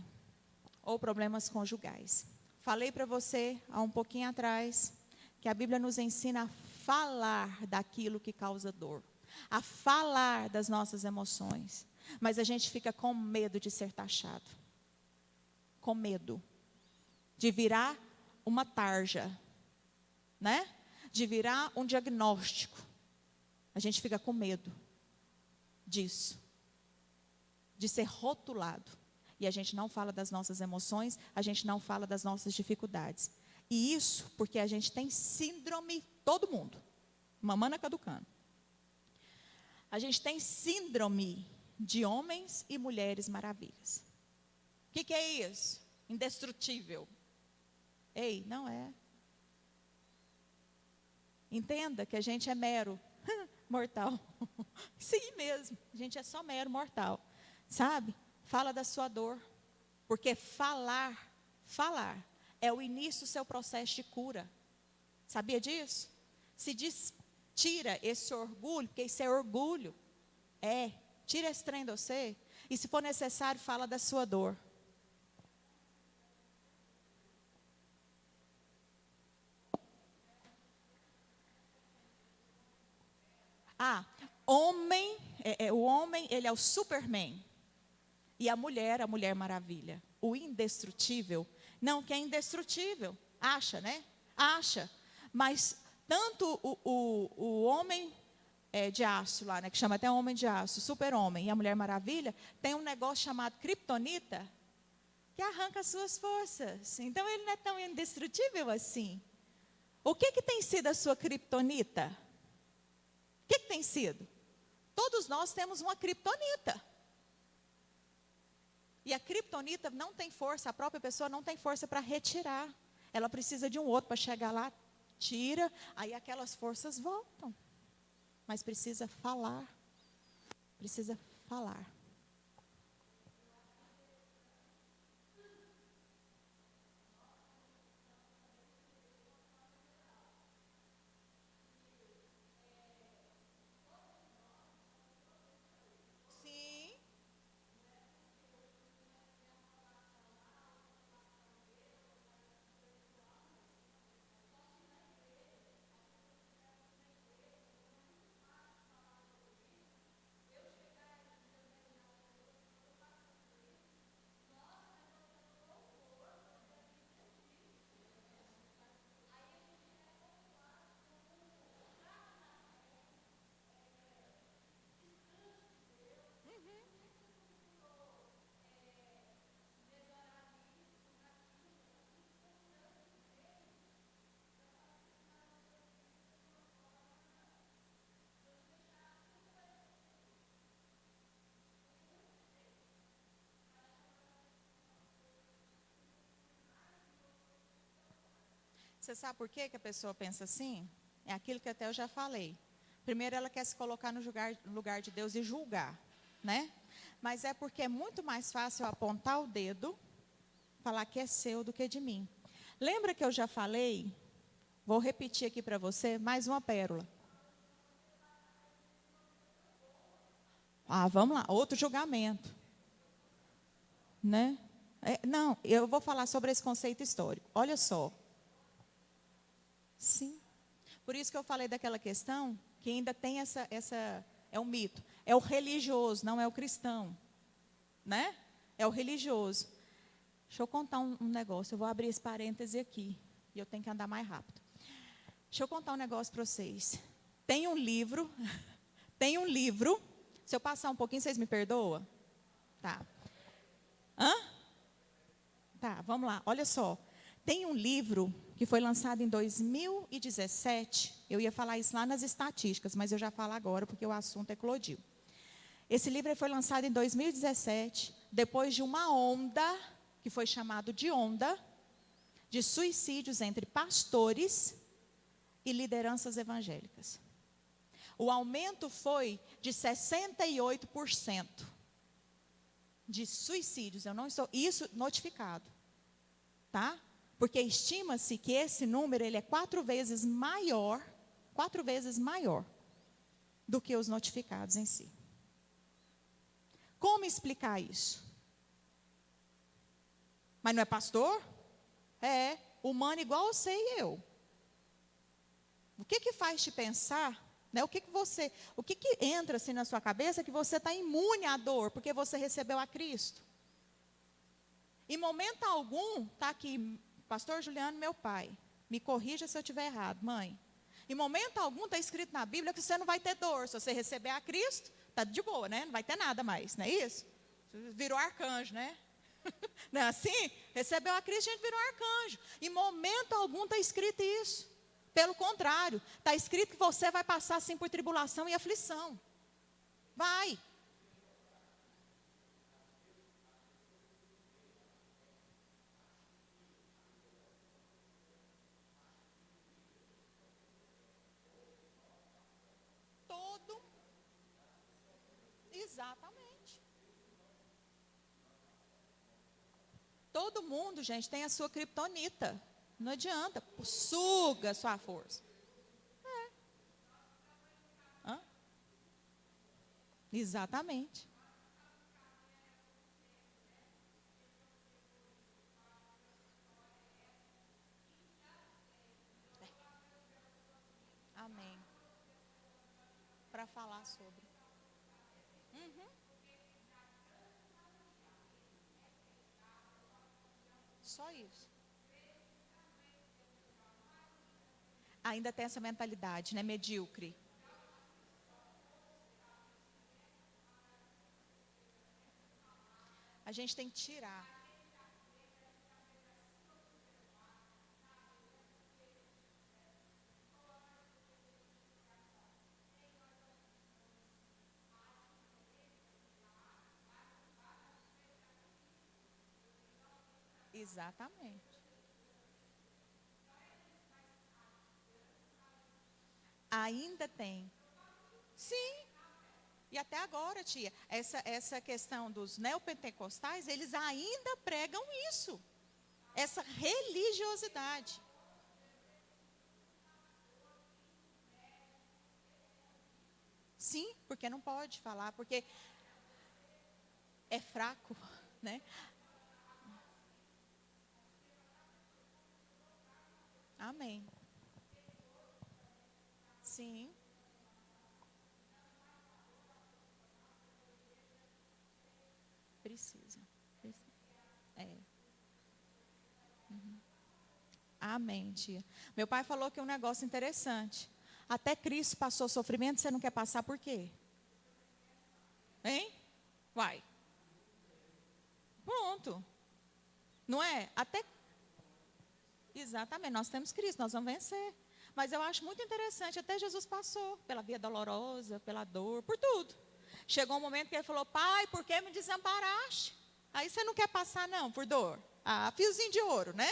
S3: Ou problemas conjugais. Falei para você, há um pouquinho atrás, que a Bíblia nos ensina a falar daquilo que causa dor. A falar das nossas emoções. Mas a gente fica com medo de ser taxado. Com medo. De virar uma tarja. De virar um diagnóstico. A gente fica com medo disso. De ser rotulado. E a gente não fala das nossas emoções, a gente não fala das nossas dificuldades. E isso porque a gente tem síndrome, todo mundo. Mamana caducando. A gente tem síndrome de homens e mulheres maravilhas. O que é isso? Indestrutível. Ei, não é. Entenda que a gente é mero mortal. Sim mesmo, a gente é só mero mortal. Sabe? Fala da sua dor. Porque falar é o início do seu processo de cura. Sabia disso? Tira esse orgulho, porque isso é orgulho. Tira esse trem de você. E se for necessário, fala da sua dor. Ah, o homem, ele é o Superman. E a Mulher Maravilha. O indestrutível. Não, que é indestrutível. Acha, né? Acha. Mas tanto o homem de aço lá, né? Que chama até Homem de Aço, Super-Homem, e a Mulher Maravilha, tem um negócio chamado Kryptonita, que arranca as suas forças. Então ele não é tão indestrutível assim. O que tem sido a sua kryptonita? O que tem sido? Todos nós temos uma kryptonita. E a kryptonita não tem força, a própria pessoa não tem força para retirar. Ela precisa de um outro para chegar lá, tira, aí aquelas forças voltam. Mas precisa falar. Precisa falar. Sim. Você sabe por que a pessoa pensa assim? É aquilo que até eu já falei. Primeiro, ela quer se colocar no lugar de Deus e julgar, né? Mas é porque é muito mais fácil apontar o dedo, falar que é seu do que de mim. Lembra que eu já falei? Vou repetir aqui para você mais uma pérola. Vamos lá, outro julgamento, né? Não, eu vou falar sobre esse conceito histórico. Olha só. Sim. Por isso que eu falei daquela questão que ainda tem essa é um mito. É o religioso, não é o cristão, né? É o religioso. Deixa eu contar um negócio. Eu vou abrir esse parêntese aqui e eu tenho que andar mais rápido. Deixa eu contar um negócio para vocês. Tem um livro. Se eu passar um pouquinho, vocês me perdoam? Tá. Tá, vamos lá. Olha só. Tem um livro que foi lançado em 2017. Eu ia falar isso lá nas estatísticas, mas eu já falo agora porque o assunto eclodiu. Esse livro foi lançado em 2017, depois de uma onda, que foi chamado de onda, de suicídios entre pastores e lideranças evangélicas. O aumento foi de 68% de suicídios. Eu não estou, isso notificado, tá? Porque estima-se que esse número ele é 4 vezes maior do que os notificados em si. Como explicar isso? Mas não é pastor? É humano igual você e eu. O que faz te pensar, né? O que entra assim na sua cabeça que você está imune à dor porque você recebeu a Cristo? Em momento algum, está aqui, pastor Juliano, meu pai, me corrija se eu estiver errado, mãe. Em momento algum está escrito na Bíblia que você não vai ter dor. Se você receber a Cristo, está de boa, né? Não vai ter nada mais, não é isso? Virou arcanjo, né? Não é assim? Recebeu a Cristo, a gente virou arcanjo. Em momento algum está escrito isso. Pelo contrário, está escrito que você vai passar assim por tribulação e aflição. Vai. Exatamente. Todo mundo, gente, tem a sua criptonita. Não adianta, suga a sua força. Exatamente. Amém. Para falar sobre. Uhum. Só isso. Ainda tem essa mentalidade, né, medíocre. A gente tem que tirar. Exatamente. Ainda tem. Sim. E até agora, tia, essa questão dos neopentecostais, eles ainda pregam isso. Essa religiosidade. Sim, porque não pode falar, porque é fraco, né? Amém. Sim. Precisa. É. Amém, tia. Meu pai falou que é um negócio interessante. Até Cristo passou sofrimento, você não quer passar por quê? Hein? Vai. Pronto. Não é? Até. Exatamente, nós temos Cristo, nós vamos vencer. Mas eu acho muito interessante, até Jesus passou pela via dolorosa, pela dor, por tudo. Chegou um momento que ele falou: Pai, por que me desamparaste? Aí você não quer passar, não, por dor. Ah, fiozinho de ouro, né?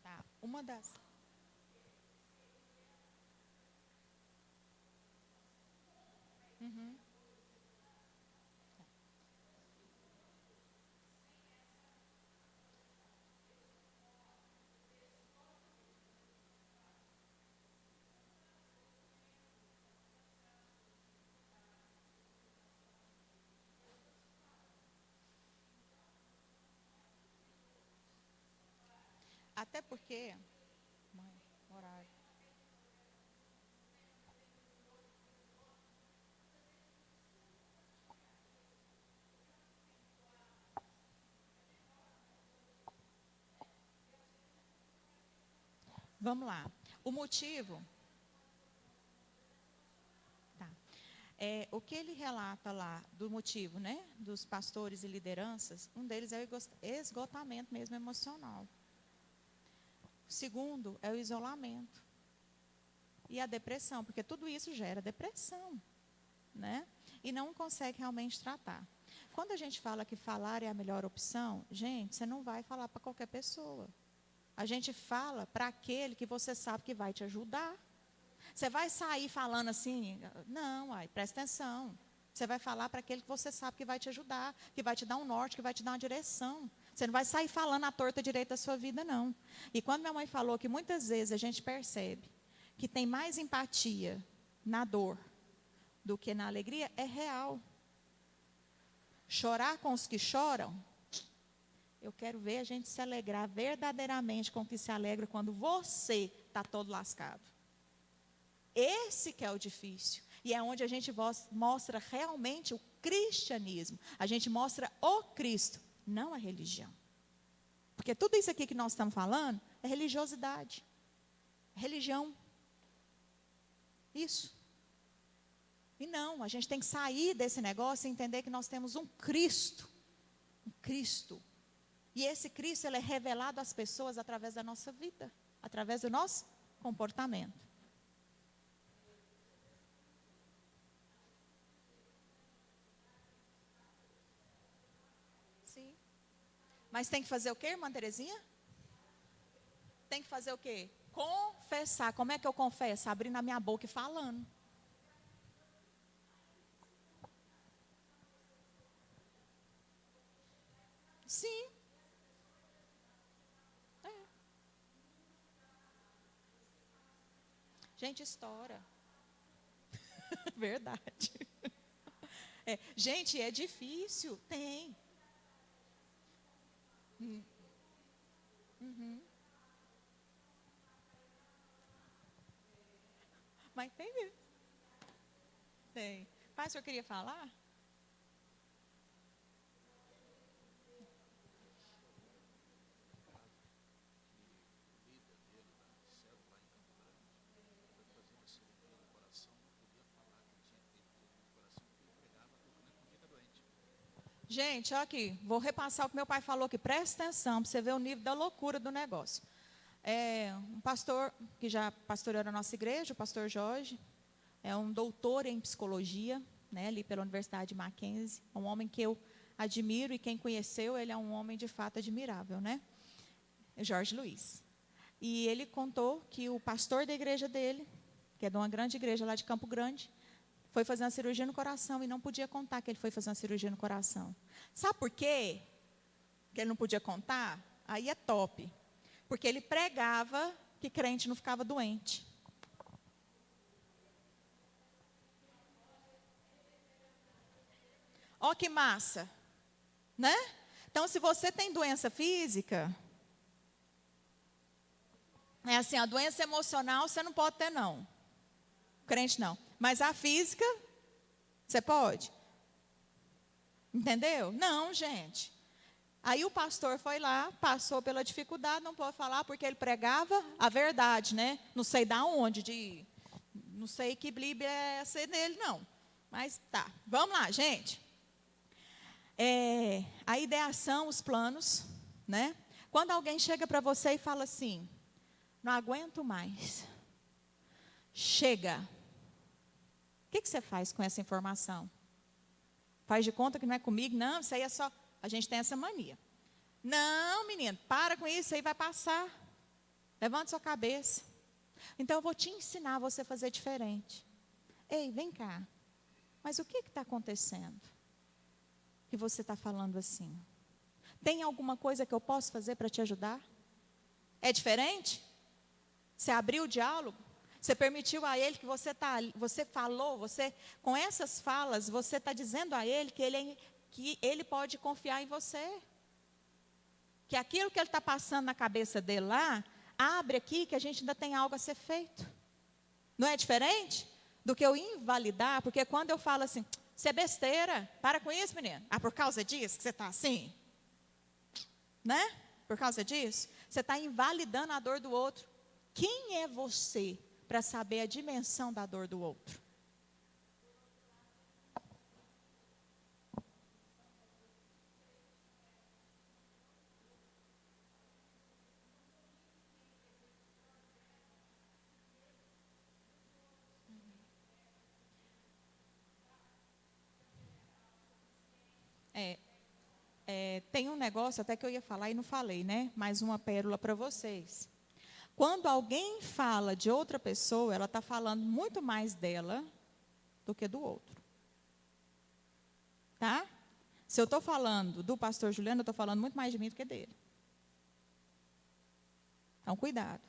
S3: Tá. Uma das. Uhum. Até porque. Mãe, horário. Vamos lá. O motivo. Tá. O que ele relata lá do motivo, né? Dos pastores e lideranças, um deles é o esgotamento mesmo emocional. O segundo é o isolamento. E a depressão, porque tudo isso gera depressão, né? e não consegue realmente tratar. Quando a gente fala que falar é a melhor opção, gente, você não vai falar para qualquer pessoa. A gente fala para aquele que você sabe que vai te ajudar. Você vai sair falando assim, não, ai, presta atenção. Você vai falar para aquele que você sabe que vai te ajudar, que vai te dar um norte, que vai te dar uma direção. Você não vai sair falando a torta direita da sua vida, não. E quando minha mãe falou que muitas vezes a gente percebe que tem mais empatia na dor do que na alegria, é real. Chorar com os que choram, eu quero ver a gente se alegrar verdadeiramente com o que se alegra quando você está todo lascado. Esse que é o difícil. E é onde a gente mostra realmente o cristianismo. A gente mostra o Cristo, não a religião. Porque tudo isso aqui que nós estamos falando é religiosidade. Religião. Isso. E não, a gente tem que sair desse negócio e entender que nós temos um Cristo. Um Cristo. E esse Cristo, ele é revelado às pessoas através da nossa vida. Através do nosso comportamento. Sim. Mas tem que fazer o quê, irmã Terezinha? Tem que fazer o quê? Confessar. Como é que eu confesso? Abrindo a minha boca e falando. Sim. É. Gente, estoura. Verdade. É. Gente, é difícil. Tem. Uhum. Mas tem mesmo. Tem. Pai, o senhor queria falar? Gente, olha aqui, vou repassar o que meu pai falou aqui. Presta atenção, para você ver o nível da loucura do negócio. Um pastor que já pastoreou a nossa igreja, o pastor Jorge, é um doutor em psicologia, né, ali pela Universidade de Mackenzie. É um homem que eu admiro e quem conheceu, ele é um homem de fato admirável, né? Jorge Luiz. E ele contou que o pastor da igreja dele, que é de uma grande igreja lá de Campo Grande, foi fazer uma cirurgia no coração e não podia contar que ele foi fazer uma cirurgia no coração. Sabe por quê que ele não podia contar? Aí é top. Porque ele pregava que crente não ficava doente. Ó que massa, né? Então, se você tem doença física, é assim, a doença emocional você não pode ter, não. Crente não. Mas a física, você pode? Entendeu? Não, gente. Aí o pastor foi lá, passou pela dificuldade, não pode falar porque ele pregava a verdade, né? Não sei da onde, não sei que Bíblia é essa dele, não. Mas tá, vamos lá, gente. A ideação, os planos, né? Quando alguém chega para você e fala assim, não aguento mais, chega. O que você faz com essa informação? Faz de conta que não é comigo? Não, isso aí é só... A gente tem essa mania. Não, menino, para com isso, isso aí vai passar. Levante sua cabeça. Então, eu vou te ensinar a você fazer diferente. Ei, vem cá. Mas o que está acontecendo? Que você está falando assim? Tem alguma coisa que eu posso fazer para te ajudar? É diferente? Você abriu o diálogo? Você permitiu a ele que você falou, com essas falas, você está dizendo a ele que ele pode confiar em você. Que aquilo que ele está passando na cabeça dele lá, abre aqui que a gente ainda tem algo a ser feito. Não é diferente do que eu invalidar? Porque quando eu falo assim, você é besteira, para com isso, menino. Ah, por causa disso que você está assim? Né? Por causa disso? Você está invalidando a dor do outro. Quem é você para saber a dimensão da dor do outro? tem um negócio até que eu ia falar e não falei, né? Mais uma pérola para vocês. Quando alguém fala de outra pessoa, ela está falando muito mais dela do que do outro. Tá? Se eu estou falando do pastor Juliano, eu estou falando muito mais de mim do que dele. Então, cuidado.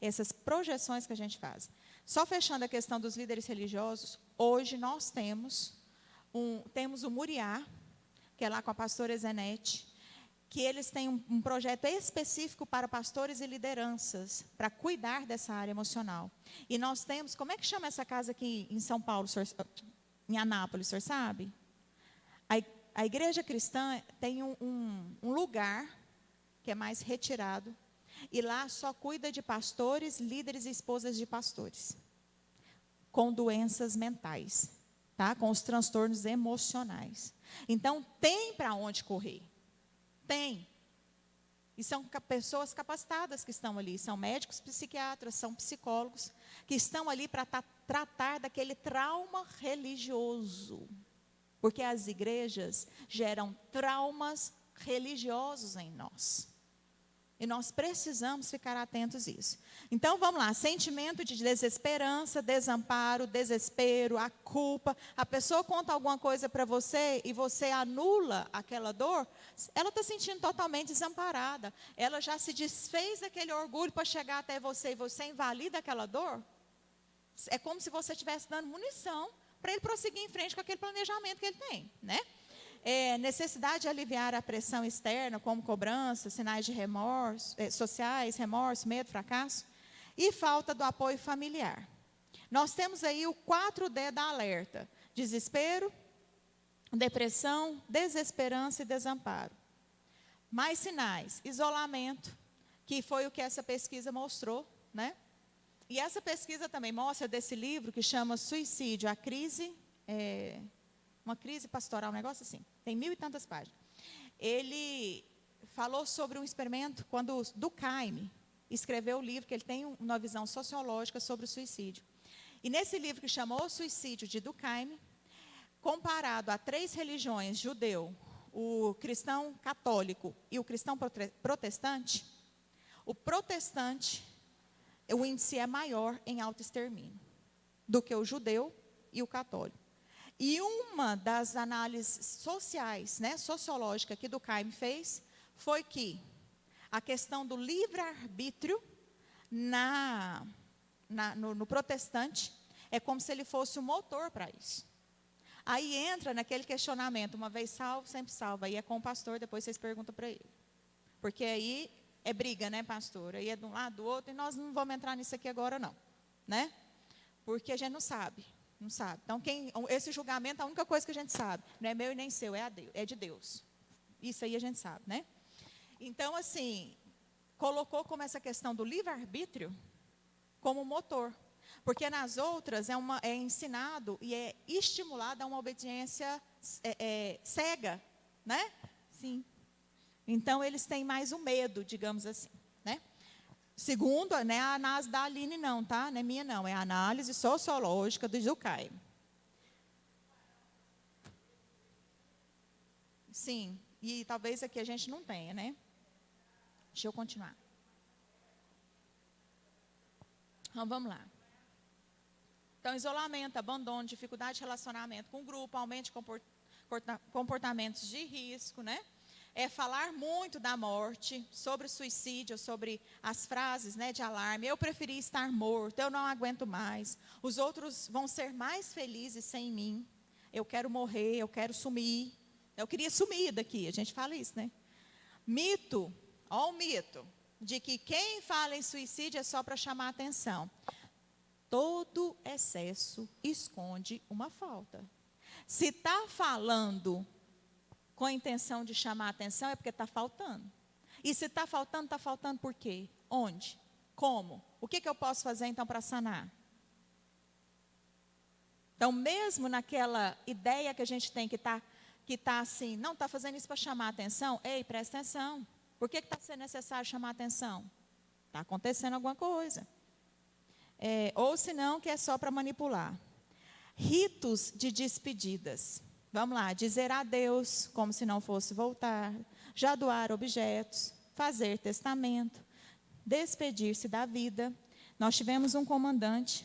S3: Essas projeções que a gente faz. Só fechando a questão dos líderes religiosos, hoje nós temos o Muriá, que é lá com a pastora Zenete, que eles têm um projeto específico para pastores e lideranças, para cuidar dessa área emocional. E nós temos, como é que chama essa casa aqui em São Paulo, em Anápolis, o senhor sabe? A igreja cristã tem um lugar que é mais retirado, e lá só cuida de pastores, líderes e esposas de pastores, com doenças mentais, tá? Com os transtornos emocionais. Então, tem para onde correr. Tem. E são pessoas capacitadas que estão ali, são médicos psiquiatras, são psicólogos, que estão ali para tratar daquele trauma religioso. Porque as igrejas geram traumas religiosos em nós. E nós precisamos ficar atentos a isso. Então, vamos lá. Sentimento de desesperança, desamparo, desespero, a culpa. A pessoa conta alguma coisa para você e você anula aquela dor, ela está sentindo totalmente desamparada. Ela já se desfez daquele orgulho para chegar até você e você invalida aquela dor. É como se você estivesse dando munição para ele prosseguir em frente com aquele planejamento que ele tem, né? Necessidade de aliviar a pressão externa, como cobrança, sinais de remorso, sociais, remorso, medo, fracasso, e falta do apoio familiar. Nós temos aí o 4D da alerta: desespero, depressão, desesperança e desamparo. Mais sinais: isolamento, que foi o que essa pesquisa mostrou, né? E essa pesquisa também mostra desse livro que chama Suicídio, a crise... uma crise pastoral, um negócio assim, tem 1000 e tantas páginas. Ele falou sobre um experimento quando Durkheim escreveu o livro, que ele tem uma visão sociológica sobre o suicídio. E nesse livro que chamou O Suicídio, de Durkheim, comparado a 3 religiões, judeu, o cristão católico e o cristão protestante, o protestante, o índice é maior em autoextermínio do que o judeu e o católico. E uma das análises sociais, né, sociológicas que Durkheim fez, foi que a questão do livre-arbítrio no protestante é como se ele fosse o motor para isso. Aí entra naquele questionamento: uma vez salvo, sempre salvo. Aí é com o pastor, depois vocês perguntam para ele. Porque aí é briga, né, pastor? Aí é de um lado, do outro, e nós não vamos entrar nisso aqui agora, não. Né? Porque a gente não sabe. Não sabe. Então, esse julgamento, a única coisa que a gente sabe, não é meu e nem seu, é de Deus. Isso aí a gente sabe, né? Então, assim, colocou como essa questão do livre-arbítrio como motor. Porque nas outras é ensinado e é estimulado a uma obediência cega, né? Sim. Então, eles têm mais o medo, digamos assim, né? Segundo, não é a análise da Aline não, tá? Não é minha não, é a análise sociológica do Durkheim. Sim, e talvez aqui a gente não tenha, né? Deixa eu continuar. Então, vamos lá. Então, isolamento, abandono, dificuldade de relacionamento com o grupo, aumento de comportamentos de risco, né? É falar muito da morte, sobre suicídio, sobre as frases, né, de alarme. Eu preferi estar morto, eu não aguento mais. Os outros vão ser mais felizes sem mim. Eu quero morrer, eu quero sumir. Eu queria sumir daqui, a gente fala isso, né? Mito, ó o mito, de que quem fala em suicídio é só para chamar a atenção. Todo excesso esconde uma falta. Se está falando com a intenção de chamar a atenção, é porque está faltando. E se está faltando por quê? Onde? Como? O que eu posso fazer, então, para sanar? Então, mesmo naquela ideia que a gente tem que está assim, não, está fazendo isso para chamar a atenção, ei, presta atenção. Por que está sendo necessário chamar a atenção? Está acontecendo alguma coisa. Ou se não, que é só para manipular. Ritos de despedidas. Vamos lá, dizer adeus como se não fosse voltar, já doar objetos, fazer testamento, despedir-se da vida. Nós tivemos um comandante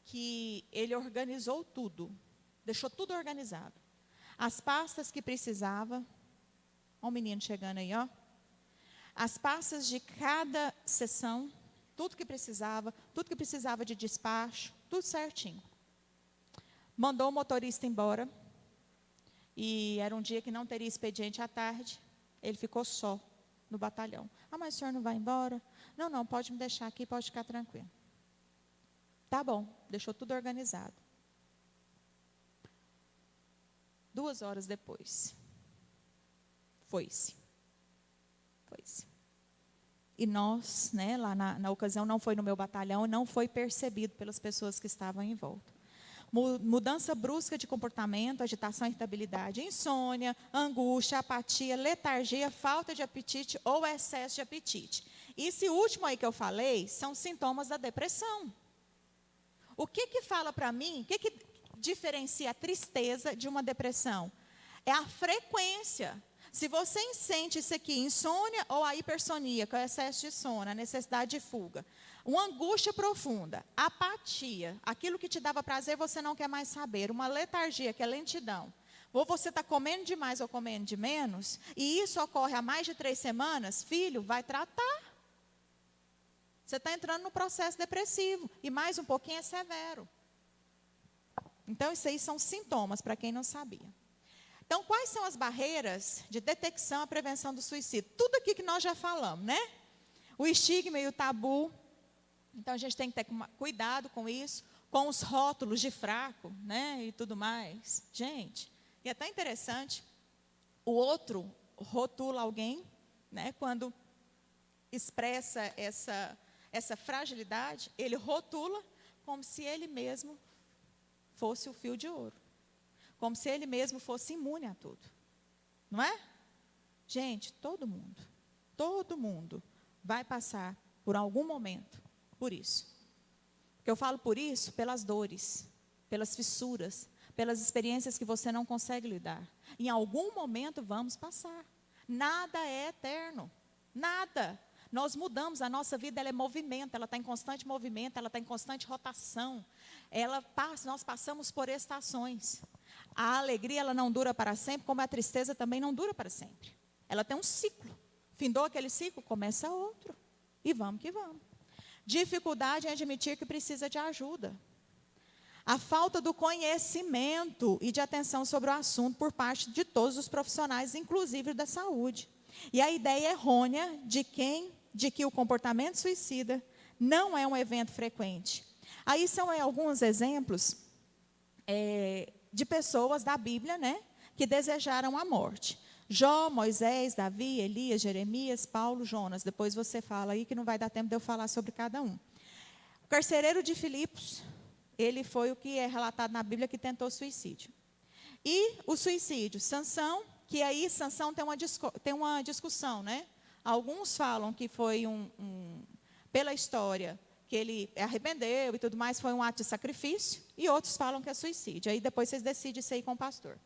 S3: que ele organizou tudo, deixou tudo organizado. As pastas que precisava, ó o menino chegando aí, ó. As pastas de cada sessão, tudo que precisava de despacho, tudo certinho. Mandou o motorista embora. E era um dia que não teria expediente à tarde. Ele ficou só no batalhão. Ah, mas o senhor não vai embora? Não, não, pode me deixar aqui, pode ficar tranquilo. Tá bom, deixou tudo organizado. 2 horas depois, foi-se. E nós, né, lá na ocasião, não foi no meu batalhão, não foi percebido pelas pessoas que estavam em volta. Mudança brusca de comportamento, agitação e irritabilidade, insônia, angústia, apatia, letargia, falta de apetite ou excesso de apetite. Esse último aí que eu falei são sintomas da depressão. O que fala para mim, o que diferencia a tristeza de uma depressão? É a frequência. Se você sente isso aqui, insônia ou a hipersonia, que é o excesso de sono, a necessidade de fuga, uma angústia profunda, apatia, aquilo que te dava prazer você não quer mais saber, uma letargia, que é lentidão, ou você está comendo demais ou comendo de menos, e isso ocorre há mais de 3 semanas, filho, vai tratar. Você está entrando no processo depressivo, e mais um pouquinho é severo. Então, isso aí são sintomas, para quem não sabia. Então, quais são as barreiras de detecção e prevenção do suicídio? Tudo aqui que nós já falamos, né? O estigma e o tabu. Então, a gente tem que ter cuidado com isso, com os rótulos de fraco, né? E tudo mais. Gente, e é até interessante, o outro rotula alguém, né? Quando expressa essa fragilidade, ele rotula como se ele mesmo fosse o fio de ouro. Como se ele mesmo fosse imune a tudo. Não é? Gente, todo mundo vai passar por algum momento por isso. Porque eu falo por isso, pelas dores, pelas fissuras, pelas experiências que você não consegue lidar. Em algum momento vamos passar. Nada é eterno. Nada. Nós mudamos, a nossa vida ela é movimento, ela está em constante movimento, ela está em constante rotação. Nós passamos por estações. A alegria ela não dura para sempre, como a tristeza também não dura para sempre. Ela tem um ciclo. Findou aquele ciclo, começa outro. E vamos que vamos. Dificuldade em admitir que precisa de ajuda. A falta do conhecimento e de atenção sobre o assunto por parte de todos os profissionais, inclusive da saúde. E a ideia errônea de que o comportamento suicida não é um evento frequente. Aí são alguns exemplos de pessoas da Bíblia, né, que desejaram a morte. Jó, Moisés, Davi, Elias, Jeremias, Paulo, Jonas. Depois você fala aí que não vai dar tempo de eu falar sobre cada um. O carcereiro de Filipos, ele foi o que é relatado na Bíblia que tentou suicídio. E o suicídio, Sansão, que aí Sansão tem uma discussão, né? Alguns falam que foi pela história, que ele arrependeu e tudo mais, foi um ato de sacrifício, e outros falam que é suicídio. Aí depois vocês decidem isso aí com o pastor.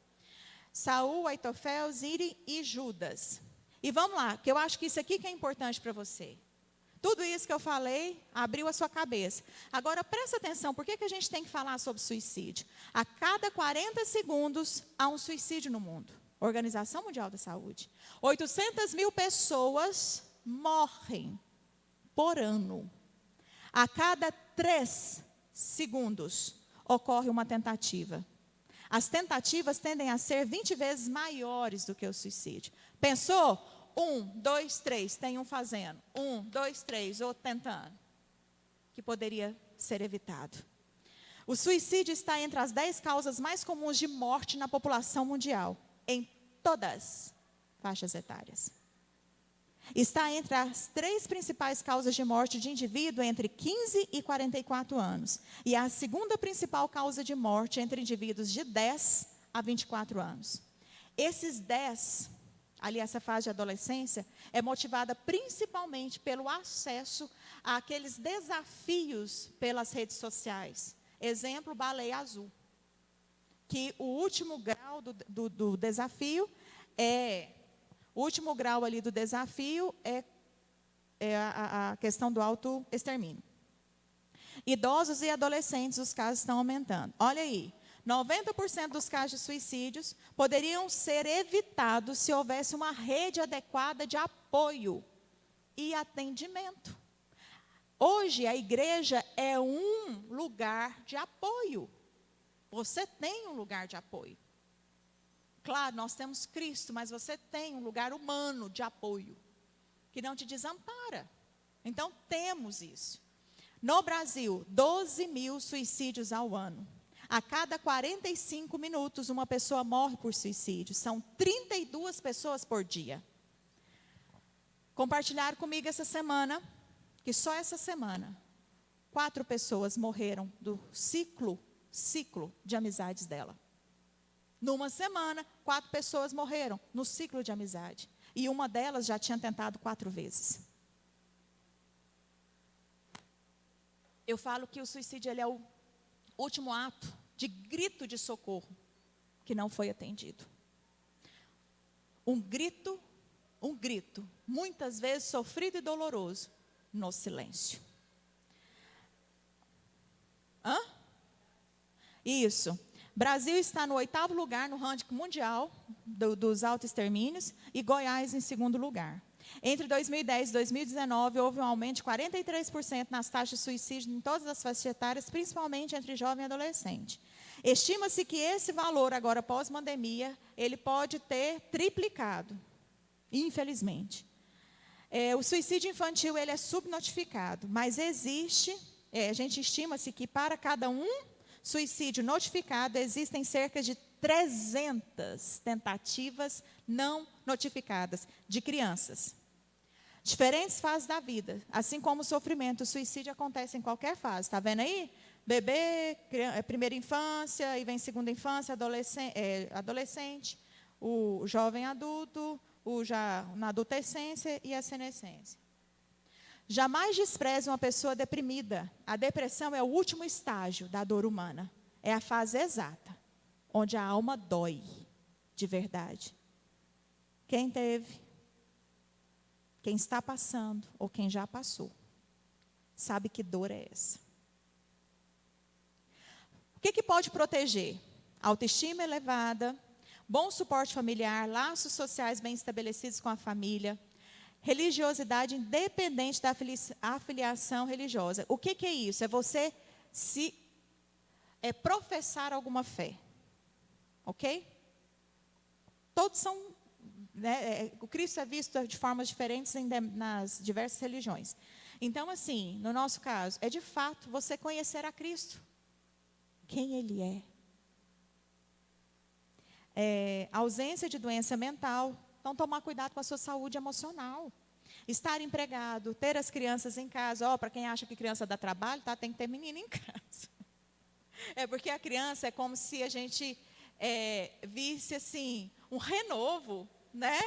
S3: Saul, Aitofel, Ziri e Judas. E vamos lá, que eu acho que isso aqui que é importante para você. Tudo isso que eu falei abriu a sua cabeça. Agora, presta atenção, por que a gente tem que falar sobre suicídio? A cada 40 segundos há um suicídio no mundo. Organização Mundial da Saúde. 800 mil pessoas morrem por ano. A cada 3 segundos ocorre uma tentativa. As tentativas tendem a ser 20 vezes maiores do que o suicídio. Pensou? 1, 2, 3, tem um fazendo. 1, 2, 3, outro tentando. Que poderia ser evitado. O suicídio está entre as 10 causas mais comuns de morte na população mundial. Em todas as faixas etárias. Está entre as 3 principais causas de morte de indivíduo entre 15 e 44 anos. E é a segunda principal causa de morte entre indivíduos de 10 a 24 anos. Esses 10, ali essa fase de adolescência, é motivada principalmente pelo acesso àqueles desafios pelas redes sociais. Exemplo, Baleia Azul. que o último grau do desafio o último grau ali do desafio é a questão do autoextermínio. Idosos e adolescentes, os casos estão aumentando. Olha aí, 90% dos casos de suicídios poderiam ser evitados se houvesse uma rede adequada de apoio e atendimento. Hoje, a igreja é um lugar de apoio. Você tem um lugar de apoio. Claro, nós temos Cristo, mas você tem um lugar humano de apoio, que não te desampara. Então, temos isso. No Brasil, 12 mil suicídios ao ano. A cada 45 minutos, uma pessoa morre por suicídio. São 32 pessoas por dia. Compartilharam comigo essa semana, que só essa semana, 4 pessoas morreram do ciclo de amizades dela. Numa semana, 4 pessoas morreram no ciclo de amizade. E uma delas já tinha tentado 4 vezes. Eu falo que o suicídio ele é o último ato de grito de socorro que não foi atendido. Um grito, muitas vezes sofrido e doloroso, no silêncio. Isso. Brasil está no 8º lugar no ranking mundial dos autoextermínios e Goiás em 2º lugar. Entre 2010 e 2019, houve um aumento de 43% nas taxas de suicídio em todas as faixas etárias, principalmente entre jovem e adolescente. Estima-se que esse valor, agora pós-pandemia, ele pode ter triplicado, infelizmente. O suicídio infantil ele é subnotificado, mas existe, a gente estima-se que para cada suicídio notificado, existem cerca de 300 tentativas não notificadas de crianças. Diferentes fases da vida, assim como o sofrimento, o suicídio acontece em qualquer fase. Está vendo aí? Bebê, primeira infância, e vem segunda infância, adolescente, o jovem adulto, já na adolescência e a senescência. Jamais despreze uma pessoa deprimida. A depressão é o último estágio da dor humana. É a fase exata, onde a alma dói, de verdade. Quem teve, quem está passando, ou quem já passou, sabe que dor é essa. O que pode proteger? Autoestima elevada, bom suporte familiar, laços sociais bem estabelecidos com a família, religiosidade independente da afiliação religiosa. O que é isso? É você professar alguma fé. Ok? Todos são... o Cristo é visto de formas diferentes nas diversas religiões. Então, assim, no nosso caso, é de fato você conhecer a Cristo. Quem Ele é. Ausência de doença mental. Então, tomar cuidado com a sua saúde emocional. Estar empregado, ter as crianças em casa. Para quem acha que criança dá trabalho, tá? Tem que ter menino em casa. Porque a criança é como se a gente visse assim, um renovo, né?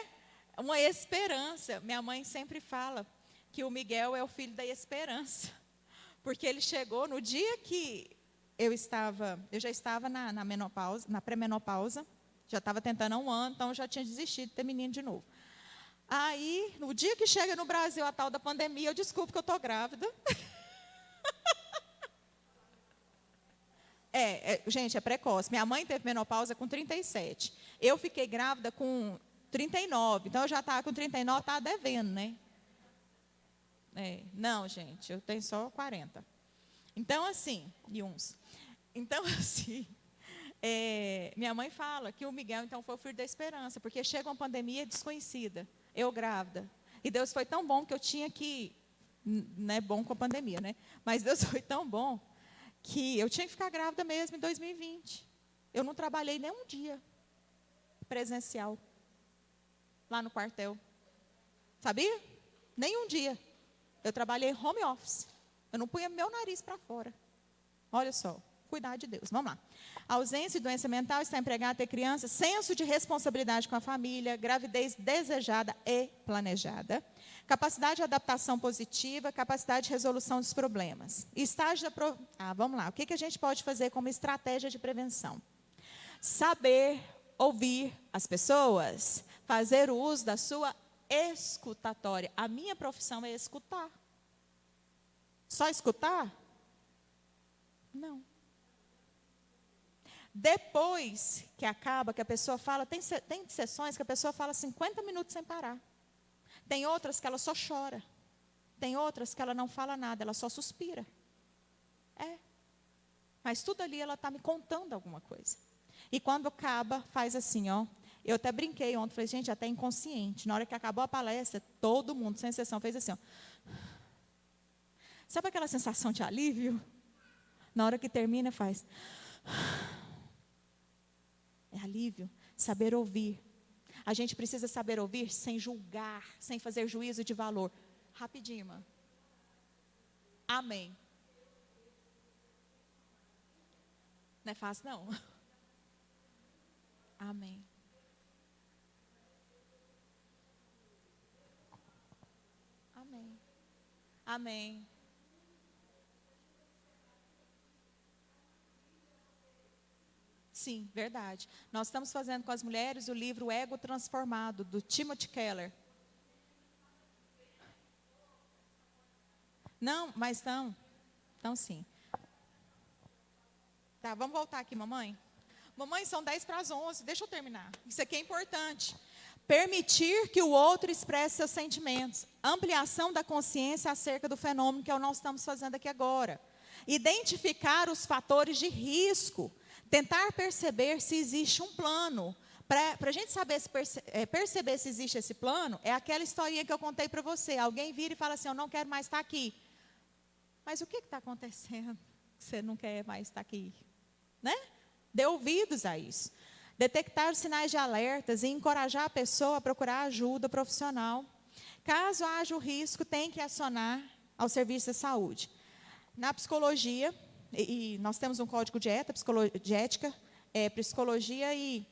S3: Uma esperança. Minha mãe sempre fala que o Miguel é o filho da esperança. Porque ele chegou no dia que eu já estava na menopausa, na pré-menopausa. Já estava tentando há um ano, então eu já tinha desistido de ter menino de novo. Aí, no dia que chega no Brasil a tal da pandemia, eu descubro que eu estou grávida. Gente, é precoce. Minha mãe teve menopausa com 37. Eu fiquei grávida com 39. Então, eu já estava com 39, estava devendo, né? Não, gente, eu tenho só 40. Então, assim, minha mãe fala que o Miguel, então, foi o filho da esperança, porque chega uma pandemia desconhecida, eu grávida, e Deus foi tão bom que eu tinha que, não é bom com a pandemia, né? Mas Deus foi tão bom que eu tinha que ficar grávida mesmo em 2020. Eu não trabalhei nem um dia presencial, lá no quartel. Sabia? Nem um dia. Eu trabalhei home office. Eu não punha meu nariz para fora. Olha só. Cuidar de Deus. Vamos lá. Ausência de doença mental, estar empregado, ter criança, senso de responsabilidade com a família, gravidez desejada e planejada, capacidade de adaptação positiva, capacidade de resolução dos problemas. Estágio vamos lá. O que a gente pode fazer como estratégia de prevenção? Saber ouvir as pessoas, fazer o uso da sua escutatória. A minha profissão é escutar. Só escutar? Não. Depois que acaba, que a pessoa fala, tem sessões que a pessoa fala 50 minutos sem parar. Tem outras que ela só chora. Tem outras que ela não fala nada, ela só suspira. Mas tudo ali ela está me contando alguma coisa. E quando acaba, faz assim, ó. Eu até brinquei ontem, falei, gente, até inconsciente. Na hora que acabou a palestra, todo mundo, sem exceção, fez assim, ó. Sabe aquela sensação de alívio? Na hora que termina, faz. É alívio, saber ouvir. A gente precisa saber ouvir sem julgar, sem fazer juízo de valor. Rapidinho, irmã. Amém. Não é fácil, não. Amém. Amém. Amém. Sim, verdade. Nós estamos fazendo com as mulheres o livro Ego Transformado, do Timothy Keller. Não, mas não. Então, sim. Tá, vamos voltar aqui, mamãe. Mamãe, são 10:11, deixa eu terminar. Isso aqui é importante. Permitir que o outro expresse seus sentimentos. Ampliação da consciência acerca do fenômeno que nós estamos fazendo aqui agora. Identificar os fatores de risco. Tentar perceber se existe um plano. Para a gente saber perceber se existe esse plano, é aquela historinha que eu contei para você. Alguém vira e fala assim, eu não quero mais estar aqui. Mas o que está acontecendo que você não quer mais estar aqui? Né? Dê ouvidos a isso. Detectar os sinais de alertas e encorajar a pessoa a procurar ajuda profissional. Caso haja o risco, tem que acionar ao serviço de saúde. Na psicologia, e nós temos um código de ética, psicologia e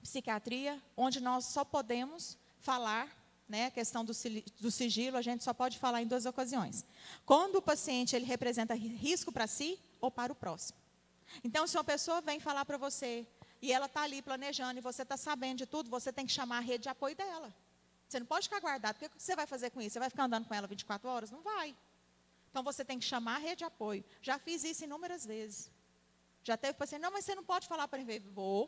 S3: psiquiatria, onde nós só podemos falar, né, a questão do sigilo, a gente só pode falar em 2 ocasiões. Quando o paciente ele representa risco para si ou para o próximo. Então, se uma pessoa vem falar para você, e ela está ali planejando, e você está sabendo de tudo, você tem que chamar a rede de apoio dela. Você não pode ficar guardado, porque o que você vai fazer com isso? Você vai ficar andando com ela 24 horas? Não vai. Então, você tem que chamar a rede de apoio. Já fiz isso inúmeras vezes. Já teve paciente, não, mas você não pode falar para ele,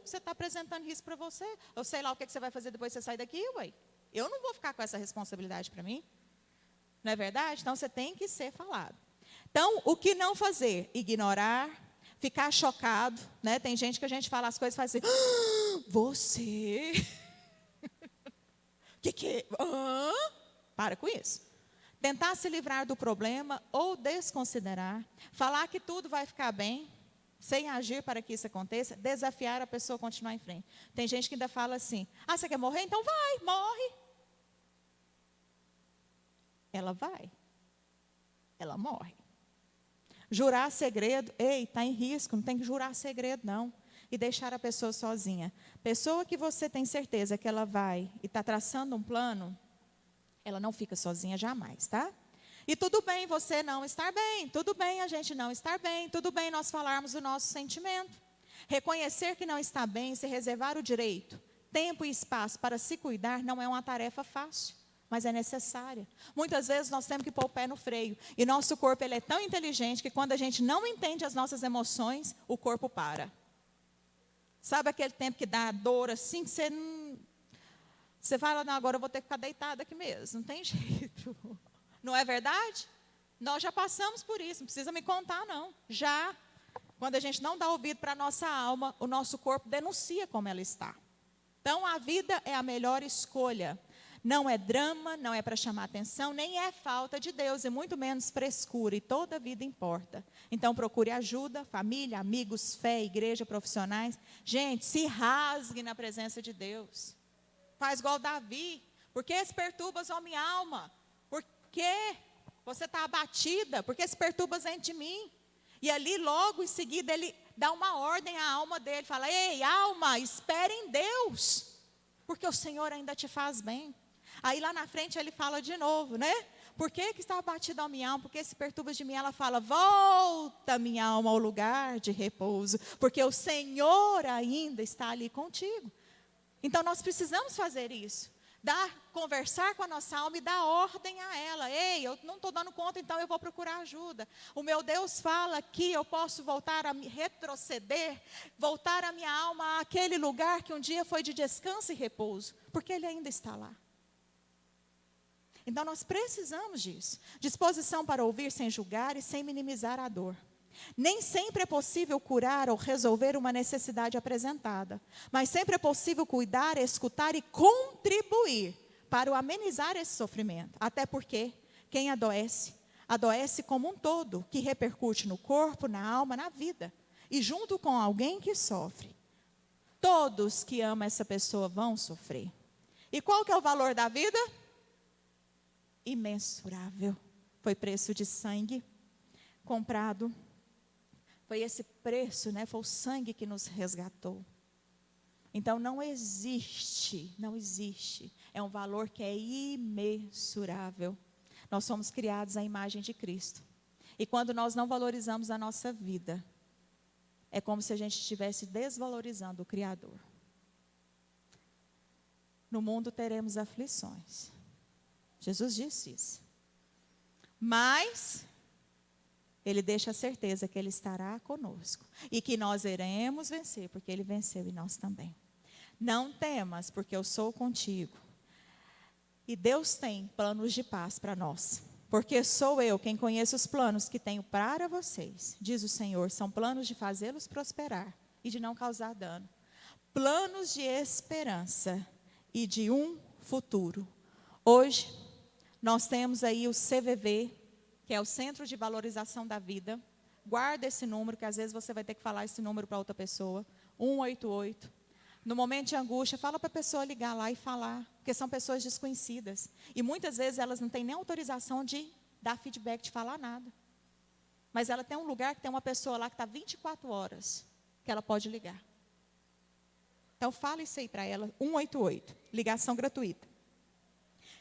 S3: você está apresentando risco para você. Eu sei lá o que você vai fazer depois que você sair daqui, ué. Eu não vou ficar com essa responsabilidade para mim. Não é verdade? Então, você tem que ser falado. Então, o que não fazer? Ignorar, ficar chocado, né? Tem gente que a gente fala as coisas e faz assim, você? Que? Para com isso. Tentar se livrar do problema ou desconsiderar, falar que tudo vai ficar bem, sem agir para que isso aconteça, desafiar a pessoa a continuar em frente. Tem gente que ainda fala assim, você quer morrer? Então vai, morre. Ela vai. Ela morre. Jurar segredo, está em risco, não tem que jurar segredo, não. E deixar a pessoa sozinha. Pessoa que você tem certeza que ela vai e está traçando um plano, ela não fica sozinha jamais, tá? E tudo bem você não estar bem, tudo bem a gente não estar bem, tudo bem nós falarmos do nosso sentimento. Reconhecer que não está bem, se reservar o direito, tempo e espaço para se cuidar não é uma tarefa fácil, mas é necessária. Muitas vezes nós temos que pôr o pé no freio, e nosso corpo ele é tão inteligente que quando a gente não entende as nossas emoções, o corpo para. Sabe aquele tempo que dá dor assim, que você fala, não, agora eu vou ter que ficar deitada aqui mesmo, não tem jeito. Não é verdade? Nós já passamos por isso, não precisa me contar, não. Já, quando a gente não dá ouvido para a nossa alma, o nosso corpo denuncia como ela está. Então, a vida é a melhor escolha. Não é drama, não é para chamar atenção, nem é falta de Deus, e muito menos frescura, e toda a vida importa. Então, procure ajuda, família, amigos, fé, igreja, profissionais. Gente, se rasgue na presença de Deus. Faz igual Davi. Por que se perturbas, ó minha alma? Por que você está abatida? Por que se perturbas dentro de mim? E ali, logo em seguida, ele dá uma ordem à alma dele. Fala, ei, alma, espere em Deus. Porque o Senhor ainda te faz bem. Aí lá na frente ele fala de novo, né? por que está abatida a minha alma? Por que se perturba de mim? Ela fala, volta minha alma ao lugar de repouso, porque o Senhor ainda está ali contigo. Então nós precisamos fazer isso. Conversar com a nossa alma e dar ordem a ela. Ei, eu não estou dando conta, então eu vou procurar ajuda. O meu Deus fala que eu posso voltar a retroceder, voltar a minha alma àquele lugar que um dia foi de descanso e repouso, porque Ele ainda está lá. Então nós precisamos disso. Disposição para ouvir sem julgar e sem minimizar a dor. Nem sempre é possível curar ou resolver uma necessidade apresentada, mas sempre é possível cuidar, escutar e contribuir para o amenizar esse sofrimento. Até porque quem adoece, adoece como um todo, que repercute no corpo, na alma, na vida. E junto com alguém que sofre, todos que amam essa pessoa vão sofrer. E qual que é o valor da vida? Imensurável. Foi preço de sangue comprado. Foi esse preço, né? Foi o sangue que nos resgatou. Então não existe. É um valor que é imensurável. Nós somos criados à imagem de Cristo. E quando nós não valorizamos a nossa vida, é como se a gente estivesse desvalorizando o Criador. No mundo teremos aflições. Jesus disse isso. Mas Ele deixa a certeza que Ele estará conosco. E que nós iremos vencer, porque Ele venceu e nós também. Não temas, porque eu sou contigo. E Deus tem planos de paz para nós. Porque sou eu quem conheço os planos que tenho para vocês. Diz o Senhor, são planos de fazê-los prosperar e de não causar dano. Planos de esperança e de um futuro. Hoje, nós temos aí o CVV, que é o Centro de Valorização da Vida. Guarda esse número, que às vezes você vai ter que falar esse número para outra pessoa. 188. No momento de angústia, fala para a pessoa ligar lá e falar, porque são pessoas desconhecidas. E muitas vezes elas não têm nem autorização de dar feedback, de falar nada. Mas ela tem um lugar que tem uma pessoa lá que está 24 horas, que ela pode ligar. Então fala isso aí para ela, 188, ligação gratuita.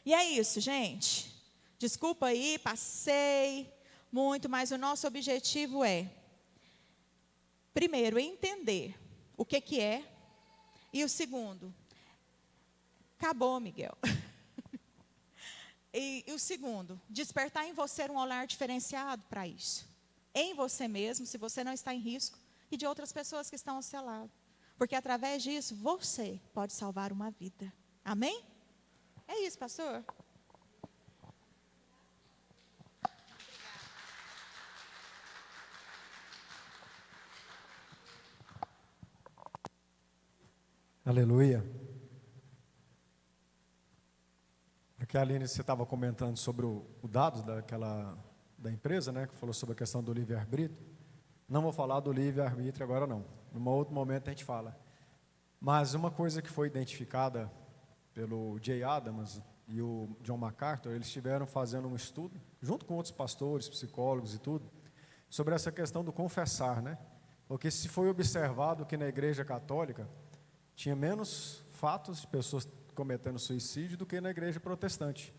S3: E é isso, gente. Desculpa aí, passei muito, mas o nosso objetivo é, primeiro, entender o que é, e o segundo, acabou, Miguel. E o segundo, despertar em você um olhar diferenciado para isso. Em você mesmo, se você não está em risco, e de outras pessoas que estão ao seu lado. Porque através disso, você pode salvar uma vida. Amém? É isso, pastor.
S1: Aleluia. Aqui, Aline, você estava comentando sobre o dado da empresa, né, que falou sobre a questão do livre-arbítrio. Não vou falar do livre-arbítrio agora, não. Num outro momento a gente fala. Mas uma coisa que foi identificada pelo Jay Adams e o John MacArthur, eles estiveram fazendo um estudo, junto com outros pastores, psicólogos e tudo, sobre essa questão do confessar, né? Porque se foi observado que na Igreja Católica tinha menos fatos de pessoas cometendo suicídio do que na Igreja Protestante.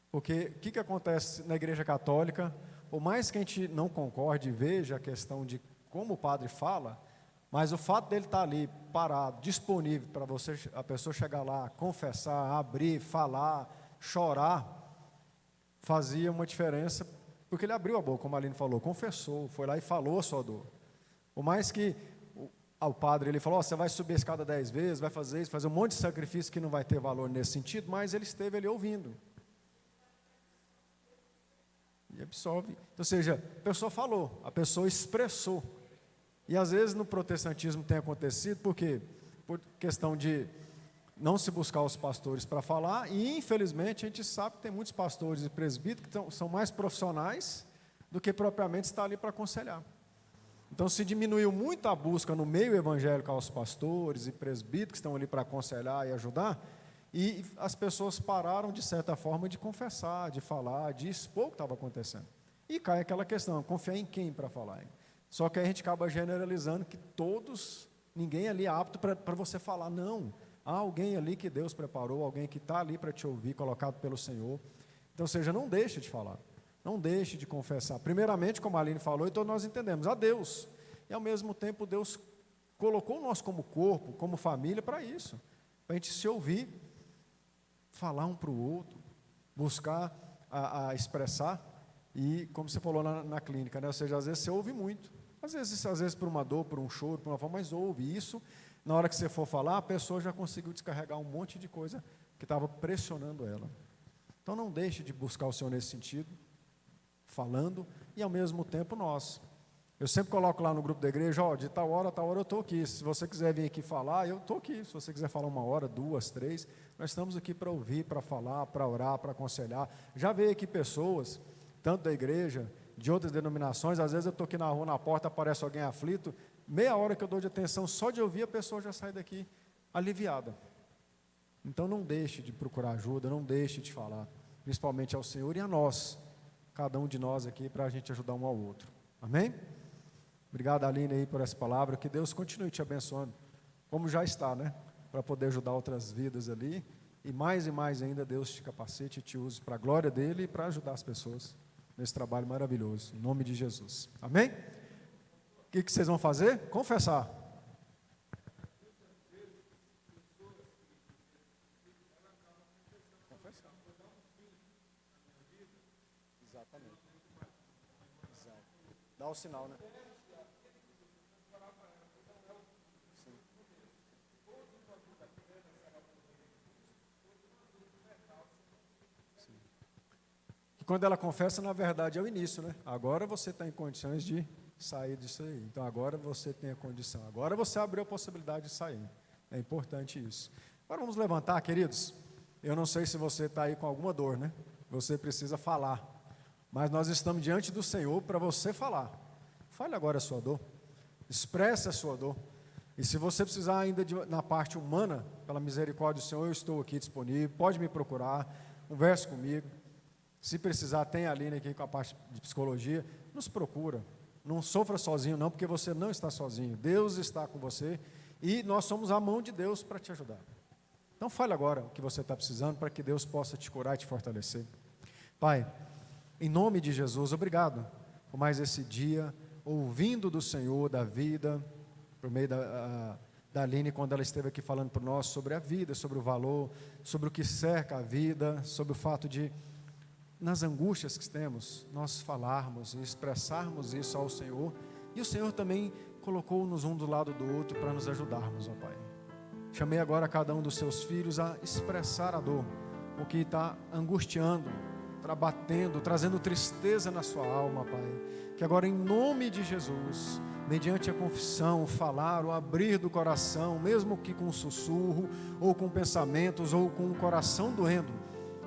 S1: Porque o que acontece na Igreja Católica? Por mais que a gente não concorde e veja a questão de como o padre fala, mas o fato dele estar ali parado, disponível para você, a pessoa chegar lá, confessar, abrir, falar, chorar, fazia uma diferença, porque ele abriu a boca, como a Aline falou, confessou, foi lá e falou a sua dor. Por mais que ao padre ele falou, você vai subir a escada 10 vezes, vai fazer isso, fazer um monte de sacrifício que não vai ter valor nesse sentido, mas ele esteve ali ouvindo. E absolve. Ou seja, a pessoa falou, a pessoa expressou. E às vezes no protestantismo tem acontecido, porque por questão de não se buscar os pastores para falar, e infelizmente a gente sabe que tem muitos pastores e presbíteros que são mais profissionais do que propriamente estar ali para aconselhar. Então se diminuiu muito a busca no meio evangélico aos pastores e presbíteros que estão ali para aconselhar e ajudar, e as pessoas pararam de certa forma de confessar, de falar, de expor o que estava acontecendo. E cai aquela questão, confiar em quem para falar? Hein? Só que a gente acaba generalizando que ninguém ali é apto para você falar, não. Há alguém ali que Deus preparou, alguém que está ali para te ouvir, colocado pelo Senhor. Então, ou seja, não deixe de falar, não deixe de confessar. Primeiramente, como a Aline falou, e todos nós entendemos, a Deus. E ao mesmo tempo, Deus colocou nós como corpo, como família, para isso. Para a gente se ouvir, falar um para o outro, buscar a expressar. E, como você falou na clínica, né? Ou seja, às vezes você ouve muito. Às vezes por uma dor, por um choro, por uma forma, mas ouve isso. Na hora que você for falar, a pessoa já conseguiu descarregar um monte de coisa que estava pressionando ela. Então, não deixe de buscar o Senhor nesse sentido, falando, e ao mesmo tempo nós. Eu sempre coloco lá no grupo da igreja, de tal hora eu estou aqui. Se você quiser vir aqui falar, eu estou aqui. Se você quiser falar 1 hora, 2, 3, nós estamos aqui para ouvir, para falar, para orar, para aconselhar. Já veio aqui pessoas, tanto da igreja, de outras denominações, às vezes eu estou aqui na rua, na porta, aparece alguém aflito, meia hora que eu dou de atenção, só de ouvir a pessoa já sai daqui aliviada. Então não deixe de procurar ajuda, não deixe de falar, principalmente ao Senhor e a nós, cada um de nós aqui, para a gente ajudar um ao outro. Amém? Obrigado, Aline, aí, por essa palavra, que Deus continue te abençoando, como já está, né? Para poder ajudar outras vidas ali, e mais ainda, Deus te capacite e te use para a glória dEle e para ajudar as pessoas nesse trabalho maravilhoso, em nome de Jesus. Amém? O que vocês vão fazer? Confessar. Confessar. Exatamente. Exato. Dá o sinal, né? Sim. Sim. E quando ela confessa, na verdade, é o início, né? Agora você está em condições de sair disso aí. Então, agora você tem a condição. Agora você abriu a possibilidade de sair. É importante isso. Agora vamos levantar, queridos. Eu não sei se você está aí com alguma dor, né? Você precisa falar. Mas nós estamos diante do Senhor para você falar. Fale agora a sua dor. Expresse a sua dor. E se você precisar ainda na parte humana, pela misericórdia do Senhor, eu estou aqui disponível. Pode me procurar. Converse comigo. Se precisar, tem a Aline aqui com a parte de psicologia. Nos procura. Não sofra sozinho não, porque você não está sozinho. Deus está com você e nós somos a mão de Deus para te ajudar. Então fale agora o que você está precisando para que Deus possa te curar e te fortalecer. Pai, em nome de Jesus, obrigado por mais esse dia, ouvindo do Senhor, da vida, por meio da Aline, quando ela esteve aqui falando para nós sobre a vida, sobre o valor, sobre o que cerca a vida, sobre o fato de, nas angústias que temos, nós falarmos e expressarmos isso ao Senhor, e o Senhor também colocou-nos um do lado do outro para nos ajudarmos, ó Pai. Chamei agora cada um dos seus filhos a expressar a dor, o que está angustiando, batendo, trazendo tristeza na sua alma, Pai. Que agora, em nome de Jesus, mediante a confissão, o falar, o abrir do coração, mesmo que com um sussurro, ou com pensamentos, ou com o coração doendo,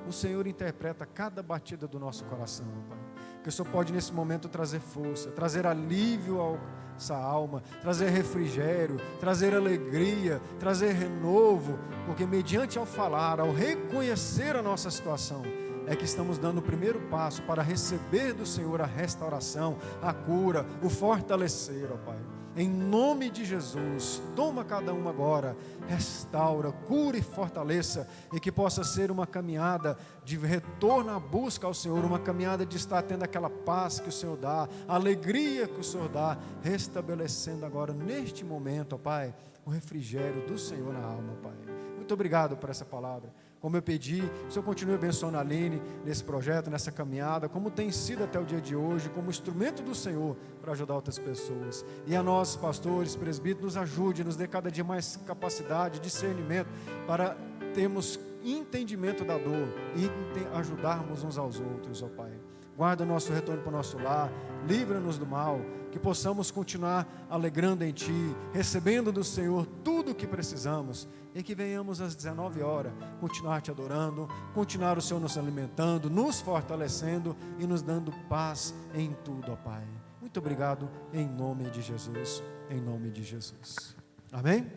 S1: o Senhor interpreta cada batida do nosso coração, Pai. Que o Senhor pode nesse momento trazer força, trazer alívio a essa alma, trazer refrigério, trazer alegria, trazer renovo, porque mediante ao falar, ao reconhecer a nossa situação, é que estamos dando o primeiro passo para receber do Senhor a restauração, a cura, o fortalecer, ó Pai. Em nome de Jesus, toma cada um agora, restaura, cura e fortaleça, e que possa ser uma caminhada de retorno à busca ao Senhor, uma caminhada de estar tendo aquela paz que o Senhor dá, a alegria que o Senhor dá, restabelecendo agora neste momento, ó Pai, o refrigério do Senhor na alma, Pai. Muito obrigado por essa palavra. Como eu pedi, o Senhor continue abençoando a Aline nesse projeto, nessa caminhada, como tem sido até o dia de hoje, como instrumento do Senhor para ajudar outras pessoas. E a nós, pastores, presbíteros, nos ajude, nos dê cada dia mais capacidade, discernimento, para termos entendimento da dor e ajudarmos uns aos outros, ó Pai. Guarda o nosso retorno para o nosso lar, livra-nos do mal, que possamos continuar alegrando em Ti, recebendo do Senhor tudo o que precisamos, e que venhamos às 19 horas, continuar Te adorando, continuar o Senhor nos alimentando, nos fortalecendo e nos dando paz em tudo, ó Pai. Muito obrigado, em nome de Jesus, em nome de Jesus. Amém?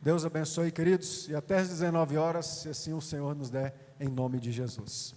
S1: Deus abençoe, queridos, e até às 19 horas, se assim o Senhor nos der, em nome de Jesus.